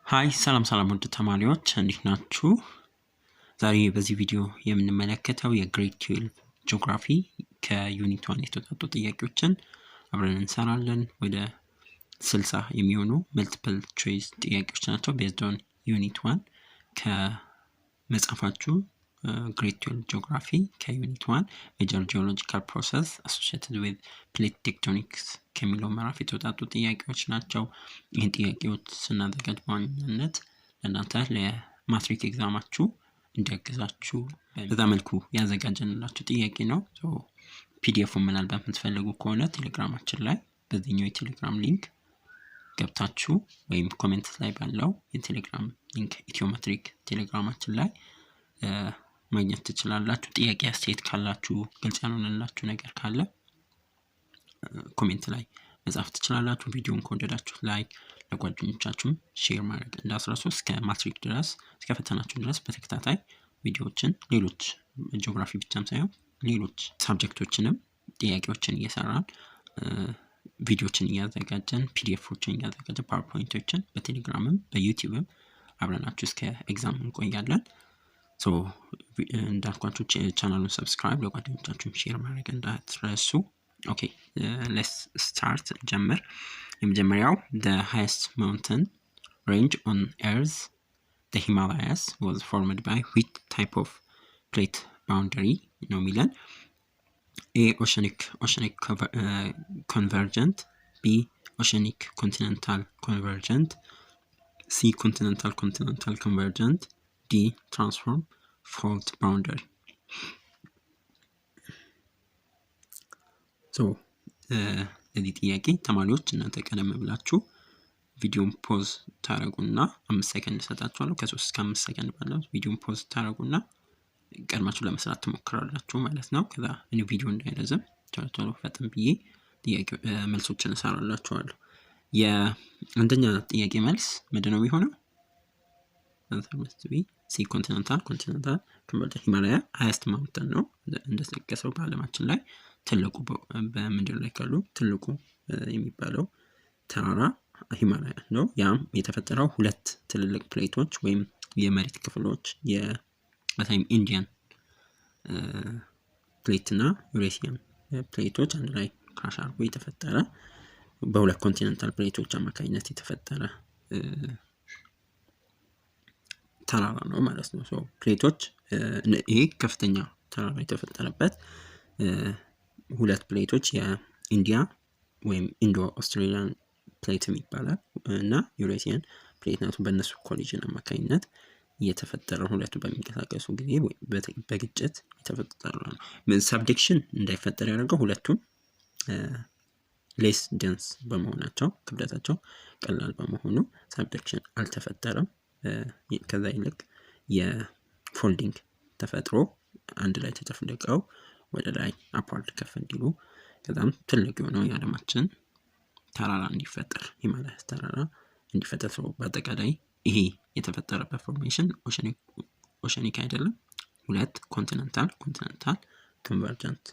ሃይ ሰላም ውድ ተማሪዎች እንዴት ናችሁ? ዛሬ በዚህ ቪዲዮ የምንመለከተው የግሬድ 12 ጂኦግራፊ ከዩኒት 1 የተወጣጡ ጥያቄዎችን አብረን እንሰራለን። ወደ 60 የሚሆኑ መልቲፕል ቾይስ ጥያቄዎች ናቸው based on ዩኒት 1 ከመጽሐፋችሁ ግሬድ 12 ጂኦግራፊ ከዩኒት 1 major geological process associated with plate tectonics ከሚለው ምዕራፍ የተወጣጡ ጥያቄዎች ናቸው። ይህን ጥያቄዎች ስናዘጋጅ በዋናነት ለእናንተ ለማትሪክ ኤግዛማችሁ እንዲያግዛችሁ በዛ መልኩ ያዘጋጀንላችሁ ጥያቄ ነው። ፒዲኤፉን ምናልባት የምትፈልጉ ከሆነ ቴሌግራማችን ላይ በዚህኛው የቴሌግራም ሊንክ ገብታችሁ ወይም ኮሜንት ላይ ባለው የቴሌግራም ሊንክ ኢትዮሜትሪክ ቴሌግራማችን ላይ ማግኘት ትችላላችሁ። ጥያቄ አስተያየት ካላችሁ ግልጽ ያልሆነላችሁ ነገር ካለ ኮሜንት ላይ መጻፍ ትችላላችሁ። ቪዲዮውን ከወደዳችሁ ላይክ ለጓደኞቻችሁም ሼር ማድረግ እንዳትረሱ። እስከ ማትሪክ ድረስ እስከ ፈተናችሁ ድረስ በተከታታይ ቪዲዮዎችን ሌሎች ጂኦግራፊ ብቻም ሳይሆን ሌሎች ሳብጀክቶችንም ጥያቄዎችን እየሰራን ቪዲዮዎችን እያዘጋጀን ፒዲኤፎችን እያዘጋጀን ፓወርፖይንቶችን በቴሌግራምም በዩቲዩብም አብረናችሁ እስከ ኤግዛም እንቆያለን። እንዳልኳችሁ ቻናሉን ሰብስክራይብ ለጓደኞቻችሁም ሼር ማድረግ እንዳትረሱ። Okay, let's start. የመጀመሪያው the highest mountain range on earth, the Himalayas, was formed by which type of plate boundary ነው የሚለን? A oceanic convergent, B oceanic continental convergent, C continental convergent, D transform fault boundary. ለዚህ ጥያቄ ተማሪዎች እናንተ ቀደም ብላችሁ ቪዲዮን ፖዝ ታረጉና 5 ሰከንድ ሰጣችኋለሁ። ከ3 እስከ 5 ሰከንድ ባለው ቪዲዮን ፖዝ ታረጉና ቀድማችሁ ለመስራት ትሞክራላችሁ ማለት ነው። ከዛ እኔ ቪዲዮ እንዳይረዝም ቶሎ ፈጥን ብዬ ጥያቄ መልሶችን እሰራላችኋለሁ። የአንደኛ ጥያቄ መልስ ምንድነው የሚሆነው? ሲ ኮንቲኔንታል ኮንቨርጀንት ሂማላያ ሃይስት ማውንተን ነው እንደተጠቀሰው በዓለማችን ላይ ትልቁ በምድር ላይ ካሉ ትልቁ የሚባለው ተራራ ሂማላያ ነው። ያም የተፈጠረው ሁለት ትልልቅ ፕሌቶች ወይም የመሬት ክፍሎች በታይም ኢንዲያን ፕሌት እና ዩሬሲያን ፕሌቶች አንድ ላይ ክራሽ አድርጎ የተፈጠረ በሁለት ኮንቲኔንታል ፕሌቶች አማካኝነት የተፈጠረ ተራራ ነው ማለት ነው። ፕሌቶች ይሄ ከፍተኛ ተራራ የተፈጠረበት ሁለት ፕሌቶች የኢንዲያ ወይም ኢንዶ ኦስትሬሊያን ፕሌት ይባላል እና ዩሬሲያን ፕሌት ናቸው። በእነሱ ኮሊዥን አማካኝነት የተፈጠረ ሁለቱ በሚንቀሳቀሱ ጊዜ በግጭት የተፈጠረ ነው። ሰብደክሽን እንዳይፈጠር ያደረገው ሁለቱም ሌስ ደንስ በመሆናቸው ክብደታቸው ቀላል በመሆኑ ሰብደክሽን አልተፈጠረም። ከዛ ይልቅ የፎልዲንግ ተፈጥሮ አንድ ላይ ተጨፍልቀው ወደ ላይ አፕዋርድ ከፍ እንዲሉ ከዛም ትልቅ የሆነው የዓለማችን ተራራ እንዲፈጠር ሂማላያስ ተራራ እንዲፈጠር ነው። በአጠቃላይ ይሄ የተፈጠረበት ፎርሜሽን ኦሸኒክ አይደለም፣ ሁለት ኮንቲኔንታል ኮንቨርጀንት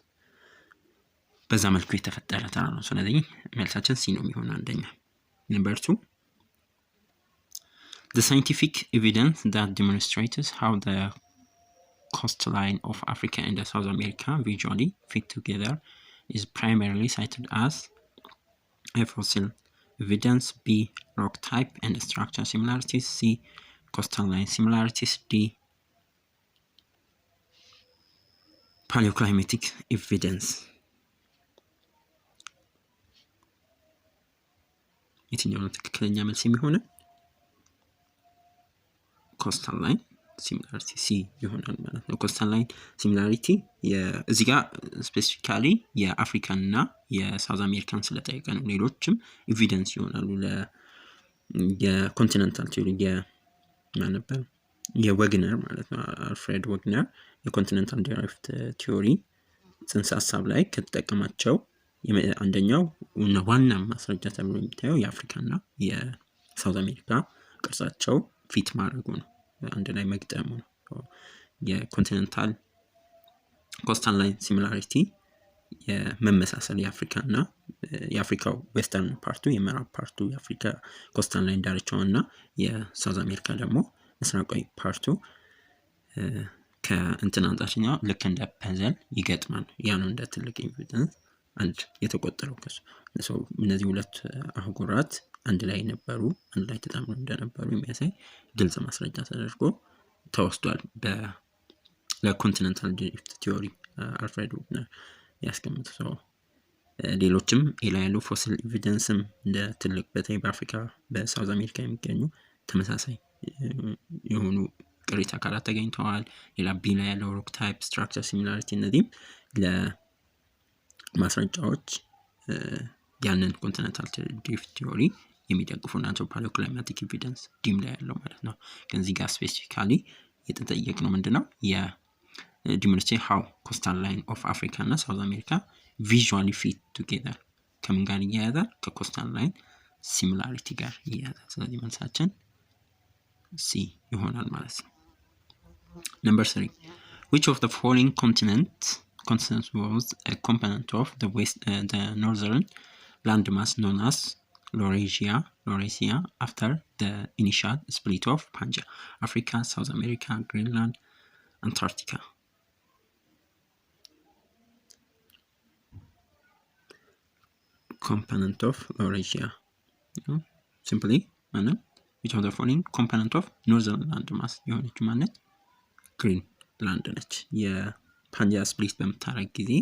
በዛ መልኩ የተፈጠረ ተራራ ነው። ስለዚህ መልሳችን ሲ ነው የሚሆነው አንደኛ። ነምበር 2 the scientific evidence that demonstrates how the coastline of Africa and South America visually fit together is primarily cited as A fossil evidence, B rock type and structure similarities, C coastal line similarities, D paleoclimatic evidence. የትኛው ነው ትክክለኛ መልስ የሚሆነው? ኮስታል ላይን ሲሚላሪቲ ሲ ይሆናል ማለት ነው። ኮስታል ላይን ሲሚላሪቲ እዚህ ጋር ስፔሲፊካሊ የአፍሪካን እና የሳውዝ አሜሪካን ስለጠየቀ ነው። ሌሎችም ኤቪደንስ ይሆናሉ የኮንቲኔንታል ቲዮሪ የማን ነበር? የወግነር ማለት ነው። አልፍሬድ ወግነር የኮንቲኔንታል ዴራይቭድ ቲዮሪ ጽንሰ ሀሳብ ላይ ከተጠቀማቸው አንደኛው እና ዋና ማስረጃ ተብሎ የሚታየው የአፍሪካና የሳውዝ አሜሪካ ቅርጻቸው ፊት ማድረጉ ነው፣ አንድ ላይ መግጠሙ ነው። የኮንቲኔንታል ኮስታል ላይን ሲሚላሪቲ የመመሳሰል የአፍሪካና የአፍሪካው ዌስተርን ፓርቱ የምዕራብ ፓርቱ የአፍሪካ ኮስታል ላይን ዳርቻውና የሳውዝ አሜሪካ ደግሞ ምስራቃዊ ፓርቱ ከእንትን አንጻርኛ ልክ እንደ ፐዘል ይገጥማል። ያ ነው እንደ ትልቅ ኤቪደንስ አንድ የተቆጠረው ከሱ እነዚህ ሁለት አህጉራት አንድ ላይ ነበሩ፣ አንድ ላይ ተጣምረው እንደነበሩ የሚያሳይ ግልጽ ማስረጃ ተደርጎ ተወስዷል ለኮንቲኔንታል ድሪፍት ቲዮሪ አልፍሬድ ዊግነር ያስቀምጠው። ሌሎችም ሌላ ያሉ ፎሲል ኤቪደንስም እንደ ትልቅ በተለይ በአፍሪካ በሳውዝ አሜሪካ የሚገኙ ተመሳሳይ የሆኑ ቅሪተ አካላት ተገኝተዋል። ሌላ ቢ ላይ ያለው ሮክ ታይፕ ስትራክቸር ሲሚላሪቲ እነዚህም ለማስረጃዎች ያንን ኮንቲኔንታል ድሪፍት ቲዮሪ የሚደግፉ ናቸው። ፓሊዮክላይማቲክ ኤቪደንስ ዲም ላይ ያለው ማለት ነው። ግን እዚህ ጋር ስፔሲፊካሊ የተጠየቅነው ምንድነው demonstrate how coastal line of Africa እና South America visually fit together ከምን ጋር ይያያዛል? ከኮስታል ላይን ሲሚላሪቲ ጋር ይያያዛል። ስለዚህ መልሳችን ሲ ይሆናል ማለት ነው። Number 3, which of the following continents was a component of the northern landmass known as Laurasia after the initial split of Pangaea? Africa, South America, Greenland, Antarctica. Component of Laurasia. Simply, which of the following component of northern landmass የሆነች ማለት ግሪንላንድ ነች። የፓንጂያ ስፕሊት በምታረግ ጊዜ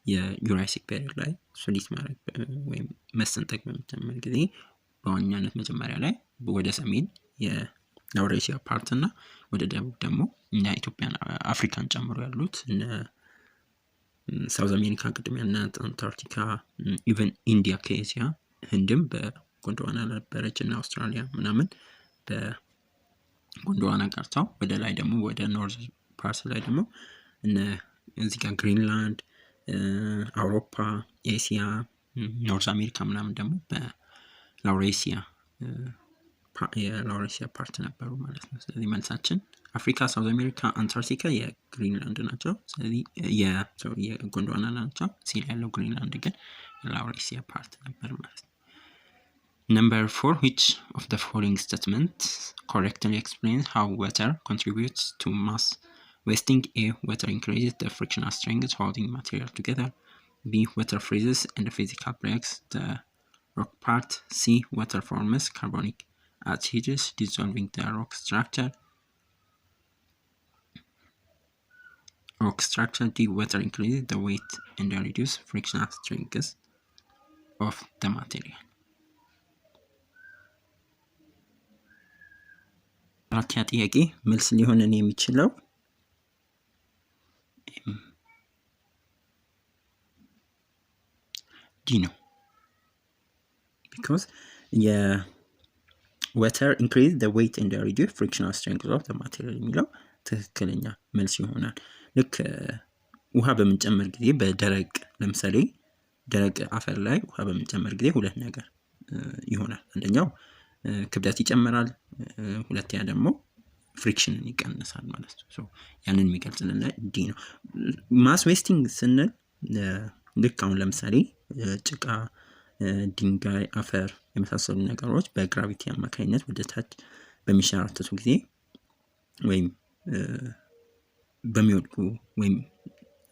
የዩራሲክ ፔሪድ ላይ ስፕሊት ማድረግ ወይም መሰንጠቅ በምትጀምር ጊዜ በዋናነት መጀመሪያ ላይ ወደ ሰሜን የላውሬሲያ ፓርት እና ወደ ደቡብ ደግሞ እና ኢትዮጵያን አፍሪካን ጨምሮ ያሉት ሳውዝ አሜሪካ ቅድም ያልናት አንታርክቲካ ኢቨን ኢንዲያ ከኤሲያ ህንድም በጎንደዋና ነበረች እና አውስትራሊያ ምናምን በጎንደዋና ቀርተው ወደ ላይ ደግሞ ወደ ኖርዝ ፓርት ላይ ደግሞ እዚህ ጋር ግሪንላንድ፣ አውሮፓ፣ ኤሲያ፣ ኖርዝ አሜሪካ ምናምን ደግሞ በላውሬሲያ የላውሬሲያ ፓርት ነበሩ ማለት ነው። ስለዚህ መልሳችን አፍሪካ፣ ሳውዝ አሜሪካ፣ አንታርክቲካ የግሪንላንድ ናቸው። ስለዚህ የጎንደዋና ናቸው። ሲል ያለው ግሪንላንድ ግን የላውሬሲያ ፓርት ነበር ማለት ነው። Number 4, which of the following statements correctly explains how water contributes to mass wasting? A, water increases the frictional strength holding material together. B, water freezes and physically breaks the rock part. C, water forms carbonic acids dissolving the rock structure. D, water increases the weight and reduces frictional strength of the material. አራተኛ ጥያቄ መልስ ሊሆነን የሚችለው ዲ ነው። because water increase the weight and reduce frictional strength of the material የሚለው ትክክለኛ መልስ ይሆናል። ልክ ውሃ በምንጨምር ጊዜ በደረቅ ለምሳሌ ደረቅ አፈር ላይ ውሃ በምንጨምር ጊዜ ሁለት ነገር ይሆናል። አንደኛው ክብደት ይጨምራል፣ ሁለተኛ ደግሞ ፍሪክሽንን ይቀንሳል ማለት ነው። ያንን የሚገልጽልን ዲ ነው። ማስ ዌስቲንግ ስንል ልክ አሁን ለምሳሌ ጭቃ፣ ድንጋይ፣ አፈር የመሳሰሉ ነገሮች በግራቪቲ አማካኝነት ወደ ታች በሚሸራተቱ ጊዜ ወይም በሚወድቁ ወይም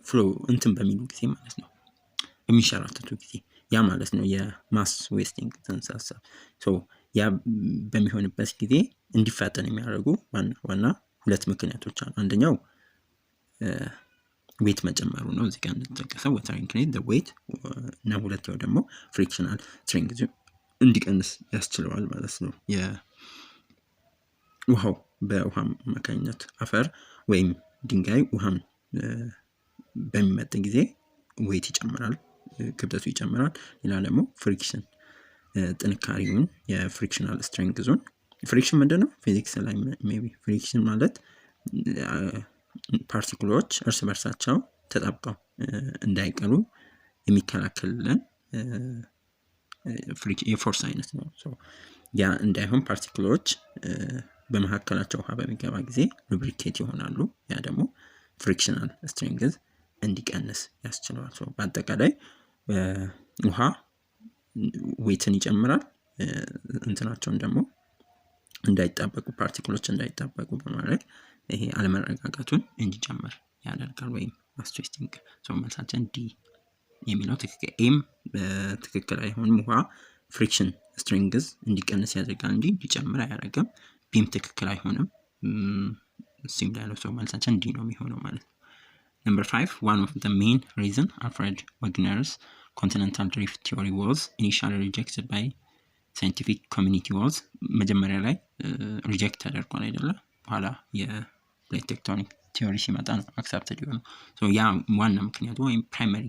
ፍሎ እንትን በሚሉ ጊዜ ማለት ነው፣ በሚሸራተቱ ጊዜ ያ ማለት ነው የማስ ዌስቲንግ ተንሳሳ። ያ በሚሆንበት ጊዜ እንዲፋጠን የሚያደርጉ ዋና ሁለት ምክንያቶች አሉ። አንደኛው ዌት መጨመሩ ነው፣ እዚህ ጋር እንደተጠቀሰው water increase the weight፣ እና ሁለተኛው ደግሞ frictional strength እንዲቀንስ ያስችለዋል ማለት ነው። የውሃው በውሃ አማካኝነት አፈር ወይም ድንጋይ ውሃን በሚመጥ ጊዜ ዌት ይጨምራል፣ ክብደቱ ይጨምራል። ሌላ ደግሞ ፍሪክሽን ጥንካሬውን የፍሪክሽናል ስትሬንግዙን ፍሪክሽን ምንድነው? ፊዚክስ ላይ ሜቢ ፍሪክሽን ማለት ፓርቲክሎች እርስ በርሳቸው ተጣብቀው እንዳይቀሩ የሚከላከልልን የፎርስ አይነት ነው። ያ እንዳይሆን ፓርቲክሎች በመካከላቸው ውሃ በሚገባ ጊዜ ሉብሪኬት ይሆናሉ። ያ ደግሞ ፍሪክሽናል ስትሬንግዝ እንዲቀንስ ያስችለዋል። በአጠቃላይ ውሃ ዌትን ይጨምራል፣ እንትናቸውን ደግሞ እንዳይጣበቁ ፓርቲክሎች እንዳይጣበቁ በማድረግ ይሄ አለመረጋጋቱን እንዲጨምር ያደርጋል ወይም ማስትሬስቲንግ። መልሳችን ዲ የሚለው ትክክል። ኤም ትክክል አይሆንም። ውሃ ፍሪክሽን ስትሪንግዝ እንዲቀንስ ያደርጋል እንጂ እንዲጨምር አያደርግም። ቢም ትክክል አይሆንም። ሲም ላይ ያለው መልሳችን ዲ ነው የሚሆነው ማለት ነው። Number 5, one of the main reason Alfred Wegener's continental drift theory was initially rejected by scientific community was መጀመሪያ ላይ ሪጀክት ተደርጓል አይደለ? በኋላ የፕሌት ቴክቶኒክ ቲዮሪ ሲመጣ ነው አክሰፕትድ የሆነው። ያ ዋና ምክንያቱ ወይም ፕራይመሪ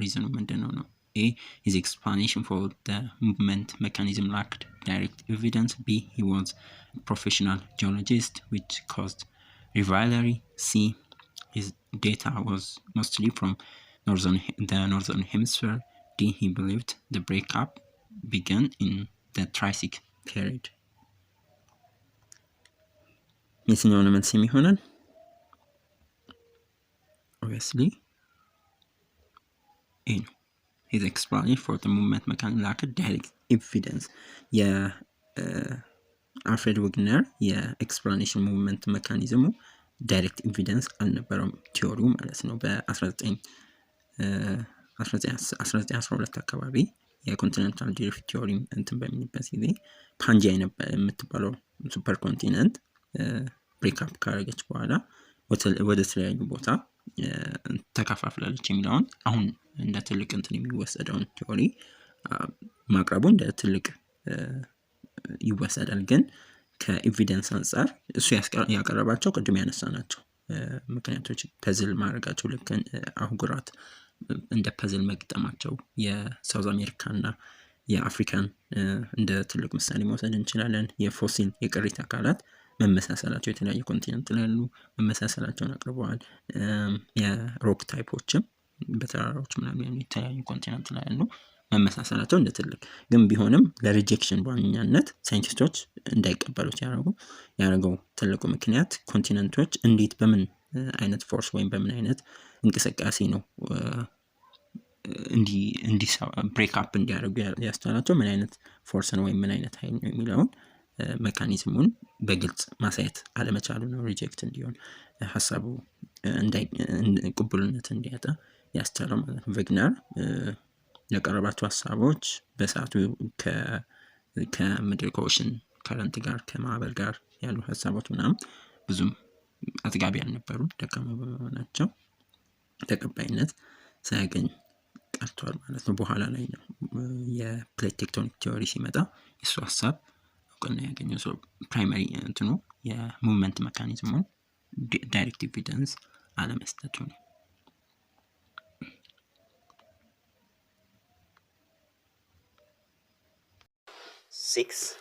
ሪዝኑ ምንድነው ነው? A, his explanation for the movement mechanism lacked direct evidence. B, he was a professional geologist, which caused rivalry. C, his data was mostly from the northern hemisphere. D, he believed the breakup began in the Triassic period. የትኛው ነው መልስ የሚሆነን? obviously A ነው። his explanation for the movement mechanism lacked direct evidence. የአልፍሬድ ዌግነር የኤክስፕላኔሽን ሙቭመንት ሜካኒዝሙ ዳይሬክት ኤቪደንስ አልነበረውም ቲዮሪው ማለት ነው። በ1912 አካባቢ የኮንቲኔንታል ድሪፍት ቲዮሪ እንትን በሚልበት ጊዜ ፓንጂያ የምትባለው ሱፐር ኮንቲነንት ብሬክአፕ ካረገች በኋላ ወደ ተለያዩ ቦታ ተከፋፍላለች የሚለውን አሁን እንደ ትልቅ እንትን የሚወሰደውን ቲዮሪ ማቅረቡ እንደ ትልቅ ይወሰዳል። ግን ከኤቪደንስ አንፃር እሱ ያቀረባቸው ቅድም ያነሳናቸው ምክንያቶች ፐዝል ማድረጋቸው፣ ልክ አህጉራት እንደ ፐዝል መግጠማቸው፣ የሳውዝ አሜሪካና የአፍሪካን እንደ ትልቅ ምሳሌ መውሰድ እንችላለን። የፎሲል የቅሪተ አካላት መመሳሰላቸው፣ የተለያዩ ኮንቲነንት ላይ ያሉ መመሳሰላቸውን አቅርበዋል። የሮክ ታይፖችም በተራራዎች ምናምን የተለያዩ ኮንቲነንት ላይ ያሉ መመሳሰላቸው እንደ ትልቅ ግን ቢሆንም ለሪጀክሽን በዋነኛነት ሳይንቲስቶች እንዳይቀበሉት ያደረገው ትልቁ ምክንያት ኮንቲነንቶች እንዴት በምን አይነት ፎርስ ወይም በምን አይነት እንቅስቃሴ ነው ብሬክ አፕ እንዲያደርጉ ያስተዋላቸው ምን አይነት ፎርስ ነው ወይም ምን አይነት ኃይል ነው የሚለውን ሜካኒዝሙን በግልጽ ማሳየት አለመቻሉ ነው ሪጀክት እንዲሆን ሀሳቡ ቅቡልነት እንዲያጣ ያስቻለው ማለት ነው። ዌግነር ያቀረባቸው ሀሳቦች በሰዓቱ ከምድር ከኦሽን ከረንት ጋር ከማዕበል ጋር ያሉ ሀሳቦች ምናምን ብዙም አጥጋቢ ያልነበሩ ደካማ በመሆናቸው ተቀባይነት ሳያገኝ ቀርቷል ማለት ነው። በኋላ ላይ ነው የፕሌት ቴክቶኒክ ቲዮሪ ሲመጣ የሱ ሀሳብ እውቅና ያገኘው። ፕራይመሪ እንትኑ የሙቭመንት ሜካኒዝሙን ዳይሬክት ኤቪደንስ አለመስጠቱ ነው። 6.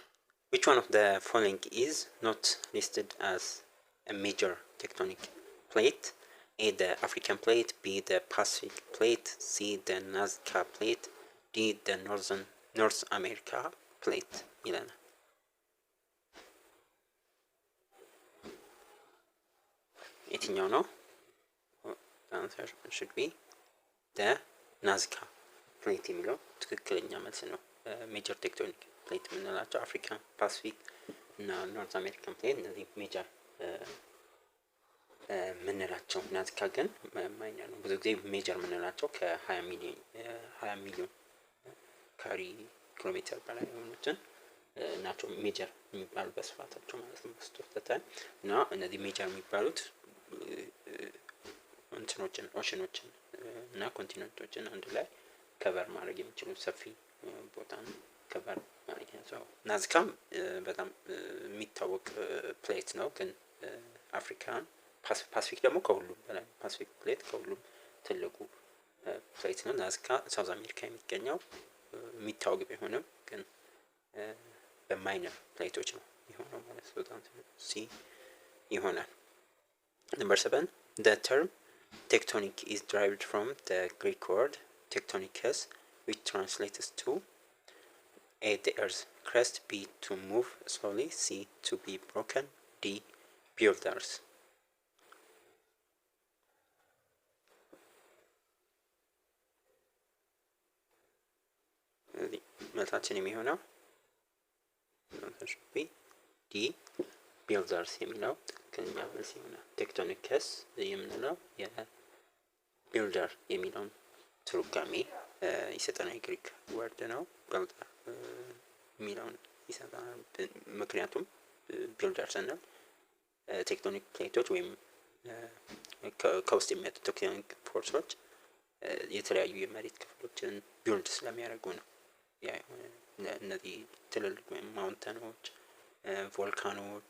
Which one of the following is not listed as a major tectonic plate? A, the African plate. B, the Pacific plate. C, the Nazca plate. D, the North America plate ይለናል። የትኛው ነው? The answer should be the Nazca plate የሚለው ትክክለኛ መልስ ነው። ሜጀር ቴክቶኒክ ፕሌት የምንላቸው አፍሪካን፣ ፓሲፊክ እና ኖርዝ አሜሪካን ፕሌት እነዚህ ሜጀር ምንላቸው። ናዝካ ግን ማይነር ነው። ብዙ ጊዜ ሜጀር ምንላቸው ከ20 ሚሊዮን ካሪ ኪሎ ሜትር በላይ የሆኑትን ናቸው ሜጀር የሚባሉ በስፋታቸው ማለት ነው። በስቶታል እና እነዚህ ሜጀር የሚባሉት እንትኖችን ኦሽኖችን እና ኮንቲነንቶችን አንድ ላይ ከቨር ማድረግ የሚችሉ ሰፊ ቦታ ነው ከቨር ማድረግ ነው። ናዝካም በጣም የሚታወቅ ፕሌት ነው። ግን አፍሪካን ፓሲፊክ ደግሞ ከሁሉም በላይ ፓሲፊክ ፕሌት ከሁሉም ትልቁ ፕሌት ነው። ናዝካ ሳውዝ አሜሪካ የሚገኘው የሚታወቅ ቢሆንም ግን በማይነር ፕሌቶች ነው የሆነው ማለት ነው። ሲ ይሆናል። Number 7, the term tectonic is derived from the Greek word tektonikos, which translates to A, the earth's crust, B, to move slowly, C, to be broken, D, builders. መልሳችን የሚሆነው ዲ ቢልደርስ የሚለው ትክክለኛ መልስ ይሆናል። ቴክቶኒክስ የምንለው የቢልደር የሚለውን ትርጓሜ ይሰጠናል። የግሪክ ወርድ ነው። ቢልደር የሚለውን ይሰጠናል። ምክንያቱም ቢልደር ስንል ቴክቶኒክ ፕሌቶች ወይም ከውስጥ የሚመጡ ቴክቶኒክ ፎርሶች የተለያዩ የመሬት ክፍሎችን ቢልድ ስለሚያደርጉ ነው። እነዚህ ትልልቅ ወይም ማውንተኖች፣ ቮልካኖች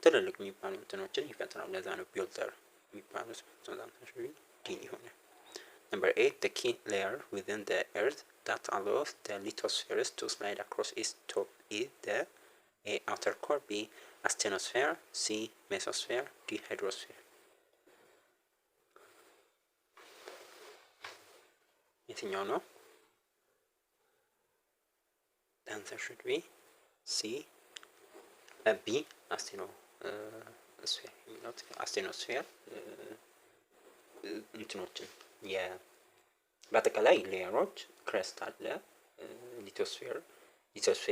ትልልቅ የሚባሉ እንትኖችን ይፈጥራሉ። ለዛ ነው ቢልደር የሚባሉት። ዲ ይሆናል። Number 8, the key layer within the earth that allows the lithospheres to slide across its top is the A. outer core, B. asthenosphere, C. mesosphere, D. hydrosphere. የትኛው ነው? The answer should be C. B. asthenosphere የሚለው asthenosphere እንትኖችን በአጠቃላይ ሌየሮች ክረስት አለ። ሊቶስፌር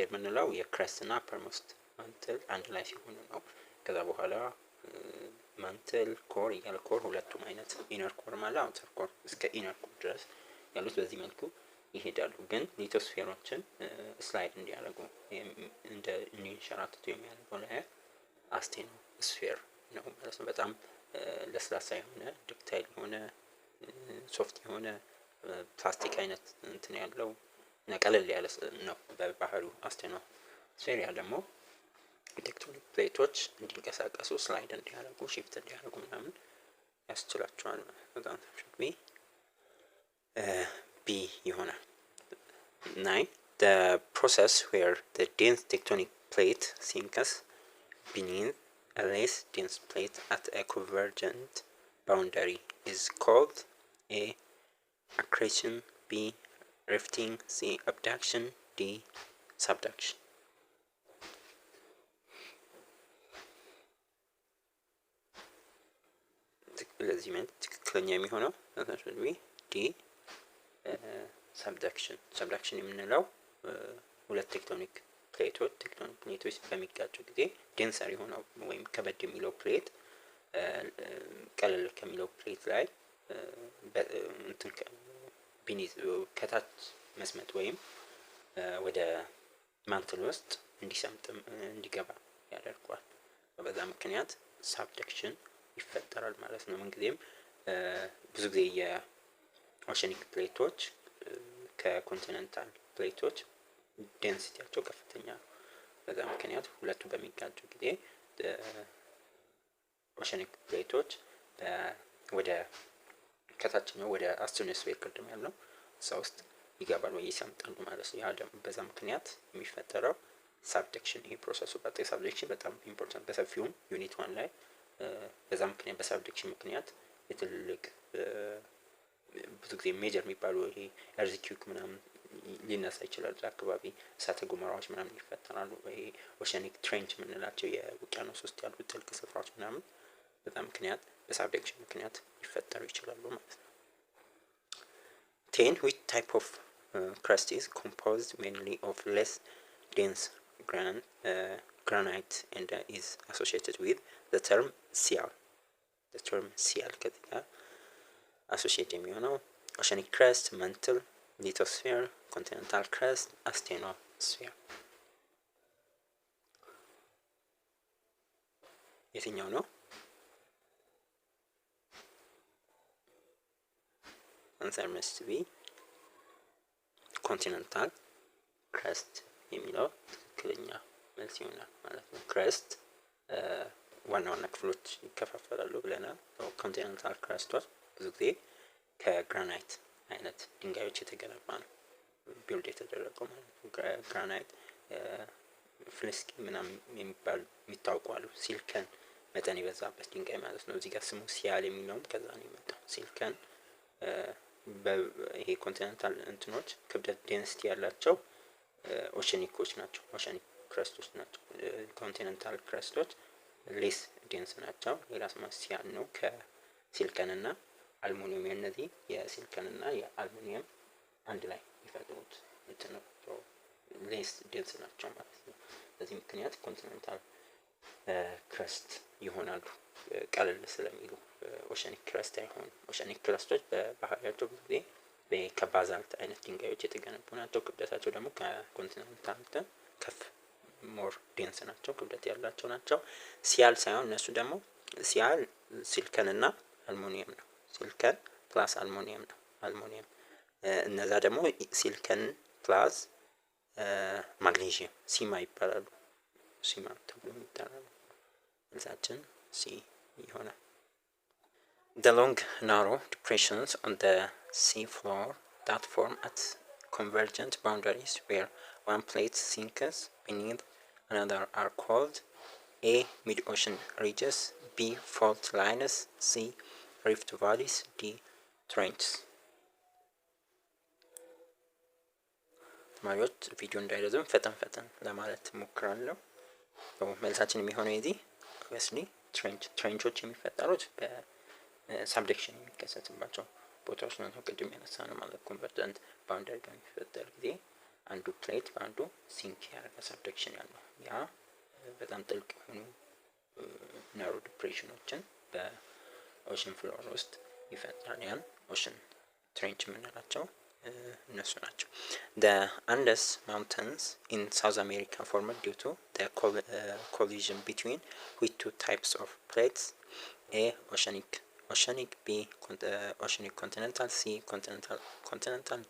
የምንለው የክረስት እና ፐርሞስት ማንትል አንድ ላይ ሲሆኑ ነው። ከዛ በኋላ ማንትል ኮር እያለ ኮር ሁለቱም አይነት ኢነር ኮር ማለት አውተር ኮር እስከ ኢነር ኮር ድረስ ያሉት በዚህ መልኩ ይሄዳሉ። ግን ሊቶስፌሮችን ስላይድ እንዲያደርጉ እንዲንሸራተቱ የሚያደርገው ላየር አስቴኖስፌር ነው ማለት ነው። በጣም ለስላሳ የሆነ ዱክታይል የሆነ ሶፍት የሆነ ፕላስቲክ አይነት እንትን ያለው እና ቀለል ያለ ነው በባህሪው አስቴኖስፌር። ያ ደግሞ ቴክቶኒክ ፕሌቶች እንዲንቀሳቀሱ ስላይድ እንዲያደርጉ ሺፍት እንዲያደርጉ ምናምን ያስችላቸዋል። በጣም ተሽቢ ቢ ይሆናል። 9 the process where the dense tectonic plate sinks beneath a less dense plate at a convergent boundary is called A. accretion, B. rifting, C. abduction, D. subduction. ለዚህ ማለት ትክክለኛ የሚሆነው ዲ ሰብዳክሽን የምንለው ሁለት ቴክቶኒክ ፕሌቶች በሚጋጩ ጊዜ ዴንሰር የሆነው ወይም ከበድ የሚለው ፕሌት ቀለል ከሚለው ፕሌት ላይ ከታች መስመጥ ወይም ወደ ማንትል ውስጥ እንዲገባ ያደርገዋል። በዛ ምክንያት ሳብደክሽን ይፈጠራል ማለት ነው። ምንጊዜም ብዙ ጊዜ የኦሸኒክ ፕሌቶች ከኮንቲኔንታል ፕሌቶች ዴንሲቲያቸው ከፍተኛ ነው። በዛ ምክንያት ሁለቱ በሚጋጩ ጊዜ ኦሸኒክ ፕሌቶች ወደ ከታችኛው ወደ አስቴኖስፌር ቅድም ያለው እዛ ውስጥ ይገባል ወይ ይሰምጣሉ ማለት ነው። ያ ደግሞ በዛ ምክንያት የሚፈጠረው ሳብደክሽን ይሄ ፕሮሰሱ ሳብደክሽን በጣም ኢምፖርታንት በሰፊውም ዩኒት 1 ላይ በዛ ምክንያት በሳብደክሽን ምክንያት የትልልቅ ብዙ ጊዜ ሜጀር የሚባሉ ይሄ ኤርዝኪውክ ምናምን ሊነሳ ይችላል። አካባቢ እሳተ ገሞራዎች ምናምን ይፈጠራሉ። ይሄ ኦሸኒክ ትሬንች የምንላቸው የውቅያኖስ ውስጥ ያሉ ጥልቅ ስፍራዎች ምናምን በዛ ምክንያት በሳብደክሽን ምክንያት ሊፈጠሩ ይችላሉ ማለት ነው። 10 which type of crust is composed mainly of less dense granite and is associated with the term seal. The term seal ከዚህ ጋር associate የሚሆነው oceanic crust, mantle, lithosphere, continental crust, asthenosphere. የትኛው ነው? answer must be continental crust የሚለው ትክክለኛ መልስ ይሆናል ማለት ነው። crust ዋና ዋና ክፍሎች ይከፋፈላሉ ብለናል። ኮንቲኔንታል ክረስቶች ብዙ ጊዜ ከግራናይት አይነት ድንጋዮች የተገነባ ነው ቢልድ የተደረገው ማለት ነው። ግራናይት ፍልስኪ ምናምን የሚባሉ የሚታወቁ አሉ። ሲልከን መጠን የበዛበት ድንጋይ ማለት ነው። እዚህ ጋር ስሙ ሲያል የሚለውም ከዛ ነው የመጣው። ሲልከን ይሄ ኮንቲኔንታል እንትኖች ክብደት ዴንሲቲ ያላቸው ኦሸኒኮች ናቸው። ኦሸኒክ ክረስቶች ናቸው። ኮንቲኔንታል ክረስቶች ሌስ ዴንስ ናቸው። ሌላ ስማቸው ሲያን ነው። ከሲልከን እና አልሙኒየም የነዚህ የሲልከን እና የአልሙኒየም አንድ ላይ የሚፈጥሩት እንትን ነው ሌስ ዴንስ ናቸው ማለት ነው። በዚህ ምክንያት ኮንቲኔንታል ክረስት ይሆናሉ ቀለል ስለሚሉ ኦሸኒክ ክረስት አይሆኑም። ኦሸኒክ ክረስቶች በባህሪያቸው ብዙ ጊዜ ከባዛልት አይነት ድንጋዮች የተገነቡ ናቸው። ክብደታቸው ደግሞ ከኮንቲኔንታል ከፍ ሞር ዴንስ ናቸው፣ ክብደት ያላቸው ናቸው። ሲያል ሳይሆን እነሱ ደግሞ ሲያል ሲልከን እና አልሙኒየም ነው። ሲልከን ፕላስ አልሙኒየም ነው። አልሙኒየም እነዛ ደግሞ ሲልከን ፕላስ ማግኔዥየም ሲማ ይባላሉ። ሲማ ተብሎ ይጠራሉ። መልሳችን ሲ ይሆናል። The long narrow depressions on the sea floor that form at convergent boundaries where one plate sinks beneath another are called A. Mid-ocean ridges, B. fault lines, C. rift valleys, D. trenches. ተማሪዎች ቪዲዮ እንዳይረዝም ፈጠን ለማለት ሞክራለሁ። መልሳችን የሚሆነው የዚህ ኦብቪየስሊ ትሬንቾች የሚፈጠሩት በሳብደክሽን የሚከሰትባቸው ቦታዎች ናቸው። ቅድም ያነሳ ነው ማለት ኮንቨርጀንት ባውንደሪ በሚፈጠር ጊዜ አንዱ ፕሌት በአንዱ ሲንክ ያደርጋል። ሳብደክሽን ያለው ያ በጣም ጥልቅ የሆኑ ናሮ ዲፕሬሽኖችን በኦሽን ፍሎር ውስጥ ይፈጥራል። ያን ኦሽን ትሬንች የምንላቸው እነሱ ናቸው። The Andes Mountains in South America formed due to the collision between which two types of plates? A. Oceanic, B. Oceanic continental, C. Continental,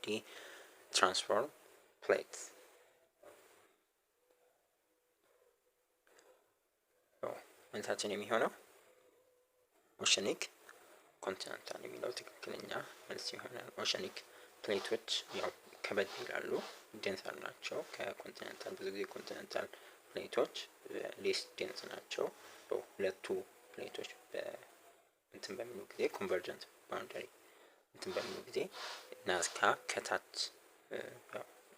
D. transform plates. መልሳችን የሚሆነው ኦሸኒክ ኮንቲኔንታል የሚለው ትክክለኛ መልስ ይሆናል። ኦሸኒክ ፕሌቶች ያው ከበድ ይላሉ፣ ዴንስ ናቸው ከኮንቲኔንታል። ብዙ ጊዜ ኮንቲኔንታል ፕሌቶች ሌስ ዴንስ ናቸው። ሁለቱ ፕሌቶች እንትን በሚሉ ጊዜ ኮንቨርጀንት ባውንደሪ እንትን በሚሉ ጊዜ ናዝካ ከታች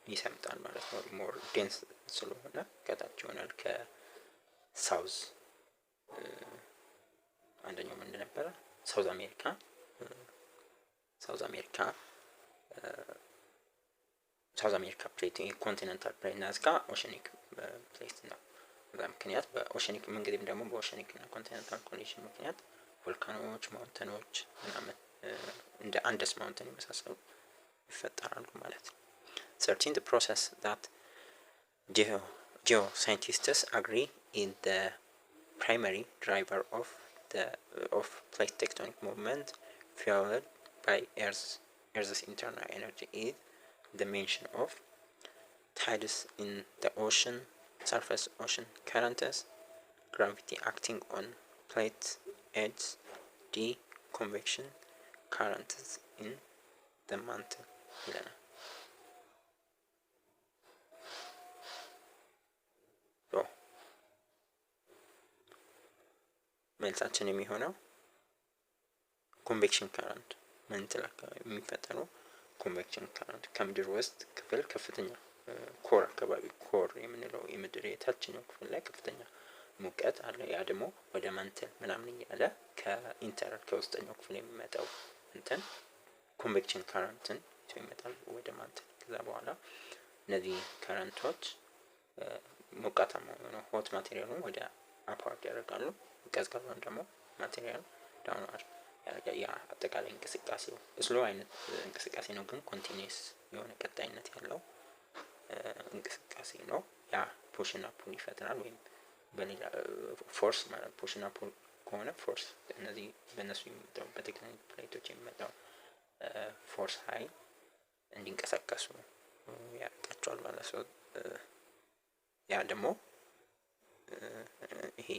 ይሰምጣል ማለት ነው። ሞር ዴንስ ስለሆነ ከታች ይሆናል። ከሳውዝ አንደኛው ምን ነበረ? ሳውዝ አሜሪካ ፕሌት ኮንቲኔንታል ፕሌት ናዝካ ኦሸኒክ ፕሌት ነው። በዛ ምክንያት በኦሸኒክ መንገድም ደግሞ በኦሸኒክ እና ኮንቲኔንታል ኮሊዥን ምክንያት ቮልካኖች፣ ማውንተኖች ምናምን እንደ አንደስ ማውንተን የመሳሰሉ ይፈጠራሉ ማለት ነው። 13 the process that geoscientists agree is the primary driver of plate tectonic movement fueled by Earth's internal energy is the mention of tides in the ocean, surface ocean currents, gravity acting on plate edges, D. convection currents in the mantle ይለናል። መልሳችን የሚሆነው ኮንቬክሽን ከረንት መንትል አካባቢ የሚፈጠሩ ኮንቬክሽን ከረንት ከምድር ውስጥ ክፍል ከፍተኛ ኮር አካባቢ ኮር የምንለው የምድር የታችኛው ክፍል ላይ ከፍተኛ ሙቀት አለ። ያ ደግሞ ወደ መንትል ምናምን እያለ ከኢንተርናል ከውስጠኛው ክፍል የሚመጣው እንትን ኮንቬክሽን ከረንትን ይመጣል ወደ መንትል። ከዛ በኋላ እነዚህ ከረንቶች ሞቃታማ የሆነው ሆት ማቴሪያሉን ወደ አፓርት ያደርጋሉ። ቀዝቃዛውን ደግሞ ማቴሪያል ዳውንዋርድ ያደርጋል። ያ አጠቃላይ እንቅስቃሴው ስሎ አይነት እንቅስቃሴ ነው፣ ግን ኮንቲኒየስ የሆነ ቀጣይነት ያለው እንቅስቃሴ ነው። ያ ፑሽና ፑል ይፈጥራል። ወይም በሌላ ፎርስ ማለት ፑሽና ፑል ከሆነ ፎርስ እነዚህ በእነሱ የሚመጣው በቴክቶኒክ ፕሌቶች የሚመጣው ፎርስ ኃይል እንዲንቀሳቀሱ ያደርጋቸዋል ማለት ነው። ያ ደግሞ ይሄ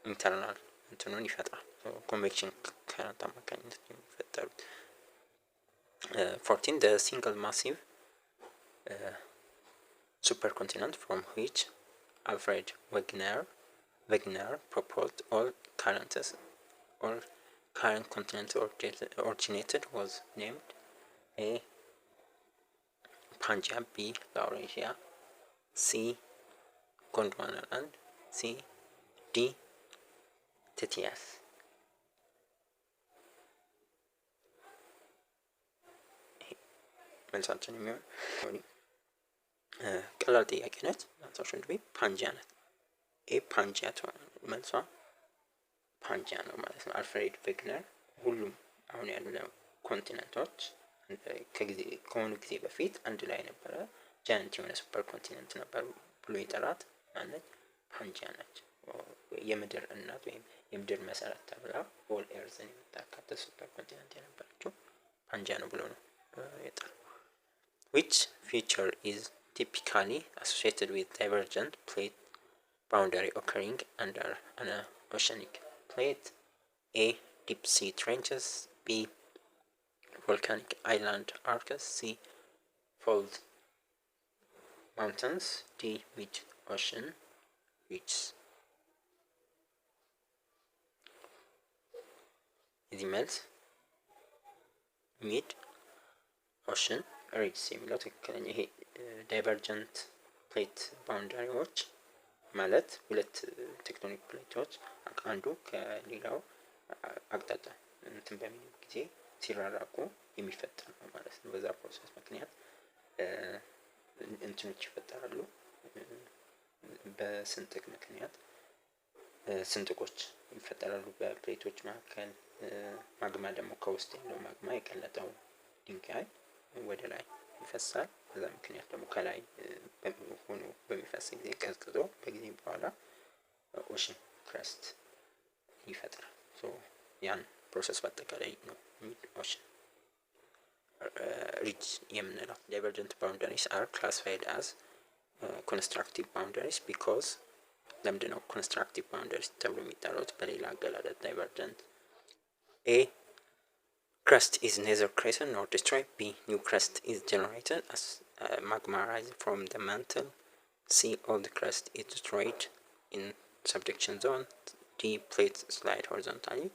ኢንተርናል እንትኑን ይፈጥራል። ኮንቬክሽን ከረንት አማካኝነት የሚፈጠሩት 14 the single massive supercontinent from which Alfred Wegener proposed all current continents originated was named A. Pangaea, B. Laurasia, C. Gondwanaland, C. D. Tethys. መልሳችን የሚሆን ቀላል ጥያቄ ናት። አንሳሽን ቢ ፓንጂያ ናት። ኤ ፓንጂያ መልሷ ፓንጂያ ነው ማለት ነው። አልፍሬድ ቬግነር ሁሉም አሁን ያለው ኮንቲኔንቶች ከሆኑ ጊዜ በፊት አንድ ላይ ነበረ ጃይንት የሆነ ሱፐር ኮንቲኔንት ነበር ብሎ የጠራት ማለት ፓንጂያ ነች። የምድር እናት ወይም የምድር መሰረት ተብላ ኦል ኤርዝን የምታካትት ሱፐር ኮንቲኔንት የነበረችው ፓንጂያ ነው ብሎ ነው የጠራው። which feature is typically associated with divergent plate boundary occurring under an oceanic plate? A. Deep sea trenches. B. Volcanic island arcs. C. Fold mountains. D. Mid ocean ridges. እዚህ መልስ ሚድ ኦሽን ሪጅስ የሚለው ትክክለኛ። ይሄ ዳይቨርጀንት ፕሌት ባውንዳሪዎች ማለት ሁለት ቴክቶኒክ ፕሌቶች አንዱ ከሌላው አቅጣጫ እንትን በሚል ጊዜ ሲራራቁ የሚፈጠር ነው ማለት ነው። በዛ ፕሮሰስ ምክንያት እንትኖች ይፈጠራሉ። በስንጥቅ ምክንያት ስንጥቆች ይፈጠራሉ በፕሌቶች መካከል። ማግማ ደግሞ ከውስጥ ያለው ማግማ የቀለጠው ድንጋይ ወደ ላይ ይፈሳል። በዛ ምክንያት ደግሞ ከላይ ሆኖ በሚፈስ ጊዜ ቀዝቅዞ በጊዜ በኋላ ኦሽን ክረስት ይፈጥራል። ያን ፕሮሰስ በአጠቃላይ ነው ሚድ ኦሽን ሪጅ የምንለው። ዳይቨርጀንት ባውንደሪስ አር ክላሲፋይድ አዝ ኮንስትራክቲቭ ባውንደሪስ ቢኮዝ ለምንድን ነው ኮንስትራክቲቭ ባውንደሪስ ተብሎ የሚጠሩት? በሌላ አገላለጽ ዳይቨርጀንት A. Crust is neither created nor destroyed. B. New crust is generated as magma rises from the mantle. C. All the crust is destroyed in subduction zone. D. Plates slide horizontally